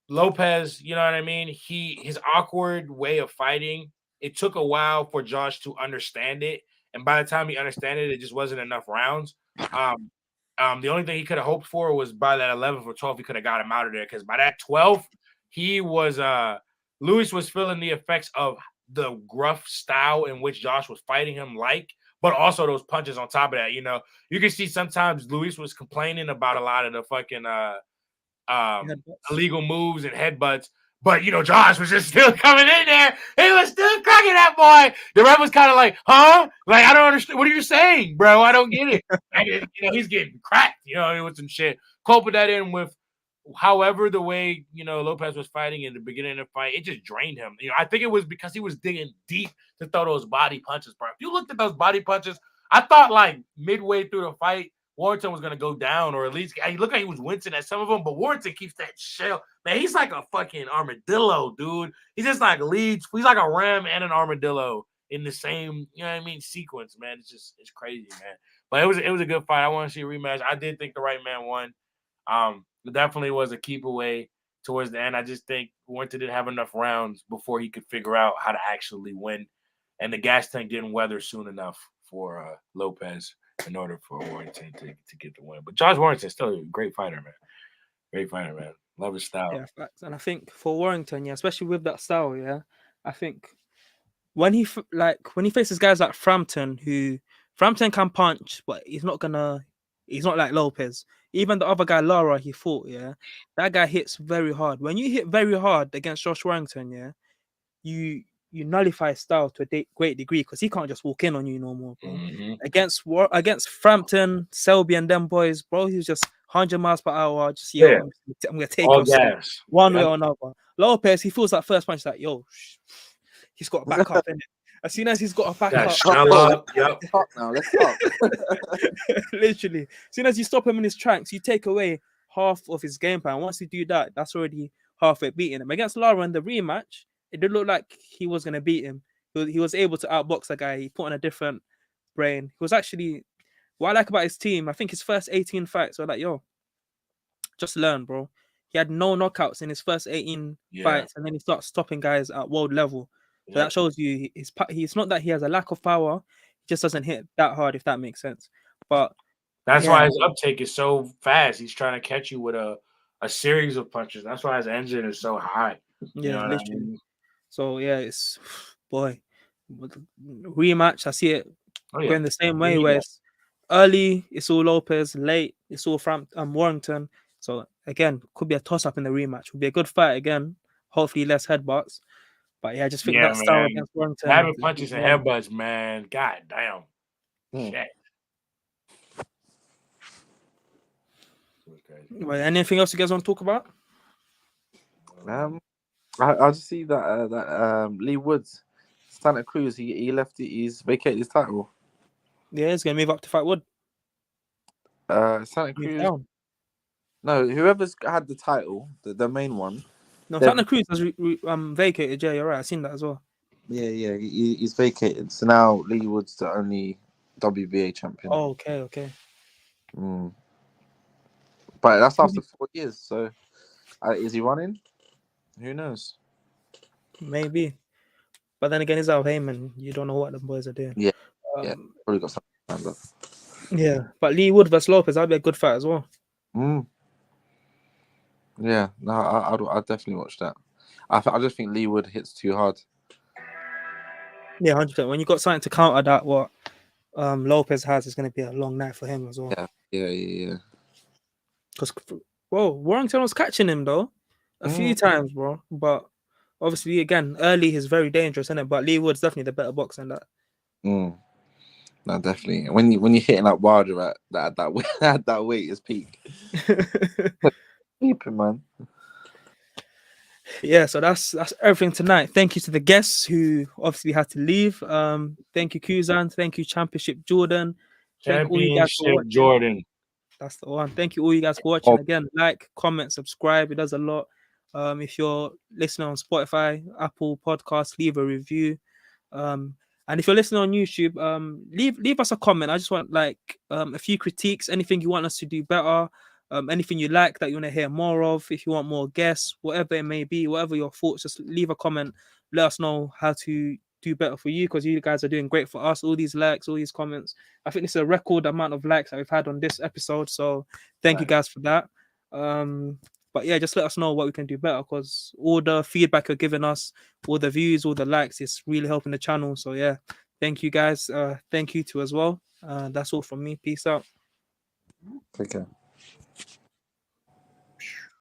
Lopez, you know what I mean? His awkward way of fighting, it took a while for Josh to understand it. And by the time he understood it, it just wasn't enough rounds. The only thing he could have hoped for was by that 11th or 12th, he could have got him out of there. Because by that 12th, he was Luis was feeling the effects of the gruff style in which Josh was fighting him, but also those punches on top of that. You know, you can see sometimes Luis was complaining about a lot of the fucking illegal moves and headbutts. But, you know, Josh was just still coming in there. He was still cracking that boy. The ref was kind of like, huh? Like, I don't understand. What are you saying, bro? I don't get it. And, you know, he's getting cracked, you know, with some shit. Couple that in with, however, the way, you know, Lopez was fighting in the beginning of the fight, it just drained him. You know, I think it was because he was digging deep to throw those body punches, bro. If you looked at those body punches, I thought, like, midway through the fight, Warrington was going to go down, or at least he looked like he was wincing at some of them, but Warrington keeps that shell. Man, he's like a fucking armadillo, dude. He's just like he's like a ram and an armadillo in the same, you know what I mean, sequence, man. It's crazy, man. But it was a good fight. I want to see a rematch. I did think the right man won. It definitely was a keep away towards the end. I just think Warrington didn't have enough rounds before he could figure out how to actually win. And the gas tank didn't weather soon enough for Lopez in order for Warrington to get the win. But Josh Warrington's still a great fighter, man. Great fighter, man. Love his style. Yeah, facts. And I think for Warrington, yeah, especially with that style, yeah, I think when he faces guys like Frampton can punch, but he's not like Lopez. Even the other guy, Lara, he fought, yeah, that guy hits very hard. When you hit very hard against Josh Warrington, yeah, you nullify his style to a great degree, because he can't just walk in on you no more, bro. Mm-hmm. Against Frampton, Selby, and them boys, bro, he was just 100 miles per hour. Just Yeah. I'm gonna take All your seat gas. one way Yep. or another. Lopez, he feels that first punch, like yo, he's got to back up, innit? As soon as he's got to back Gotta up, shell up. Yep. Let's talk now. Let's talk. literally, as soon as you stop him in his tracks, you take away half of his game plan. Once you do that, that's already halfway beating him. Against Lara in the rematch, it did look like he was gonna beat him. He was able to outbox the guy. He put on a different brain. He was actually, what I like about his team, I think his first 18 fights were like, yo, just learn, bro. He had no knockouts in his first 18 fights, and then he starts stopping guys at world level. So that shows you it's not that he has a lack of power, he just doesn't hit that hard, if that makes sense. But that's why his uptake is so fast. He's trying to catch you with a series of punches. That's why his engine is so high. You know what I mean? So yeah, it's boy rematch. I see it going the same way. Where it's early, it's all Lopez. Late, it's all Warrington. So again, could be a toss up in the rematch. Would be a good fight again. Hopefully less headbutts. But yeah, I just think that style against Warrington. Having punches and headbutts, man. God damn. Shit. Well, anything else you guys want to talk about? I just see that Lee Woods, Santa Cruz, he left. He's vacated his title. Yeah, he's gonna move up to fight Wood. Santa Cruz. No, whoever's had the title, the main one. No, Santa Cruz has vacated. Yeah, you're right. I've seen that as well. Yeah, he's vacated. So now Lee Wood's the only WBA champion. Oh, okay. But that's after 4 years. So is he running? Who knows? Maybe. But then again, it's Al Heyman. You don't know what the boys are doing. Yeah, probably got something lined up. Yeah, but Lee Wood versus Lopez, that'd be a good fight as well. Yeah, no, I'll definitely watch that. I just think Lee Wood hits too hard. Yeah, 100%. When you got something to counter that, what Lopez has, is going to be a long night for him as well. Yeah. Because, Warrington was catching him though a few times, bro. But obviously, again, early he's very dangerous, isn't it? But Lee Wood's definitely the better boxer than that. No, definitely. When you're hitting like Wilder at that weight is peak. Keep him, man. Yeah, so that's everything tonight. Thank you to the guests who obviously had to leave. Thank you, Kuzan. Thank you, Championship Jordan. Thank all you guys for watching. Jordan. That's the one. Thank you all you guys for watching. Again, like, comment, subscribe. It does a lot. If you're listening on Spotify, Apple Podcasts, leave a review. And if you're listening on YouTube, leave us a comment. I just want a few critiques, anything you want us to do better, anything you like that you want to hear more of. If you want more guests, whatever it may be, whatever your thoughts, just leave a comment. Let us know how to do better for you, because you guys are doing great for us. All these likes, all these comments. I think this is a record amount of likes that we've had on this episode. So thank you guys for that. But yeah, just let us know what we can do better, because all the feedback you're giving us, all the views, all the likes, is really helping the channel. So yeah, thank you guys. Thank you too as well. That's all from me. Peace out. Take care.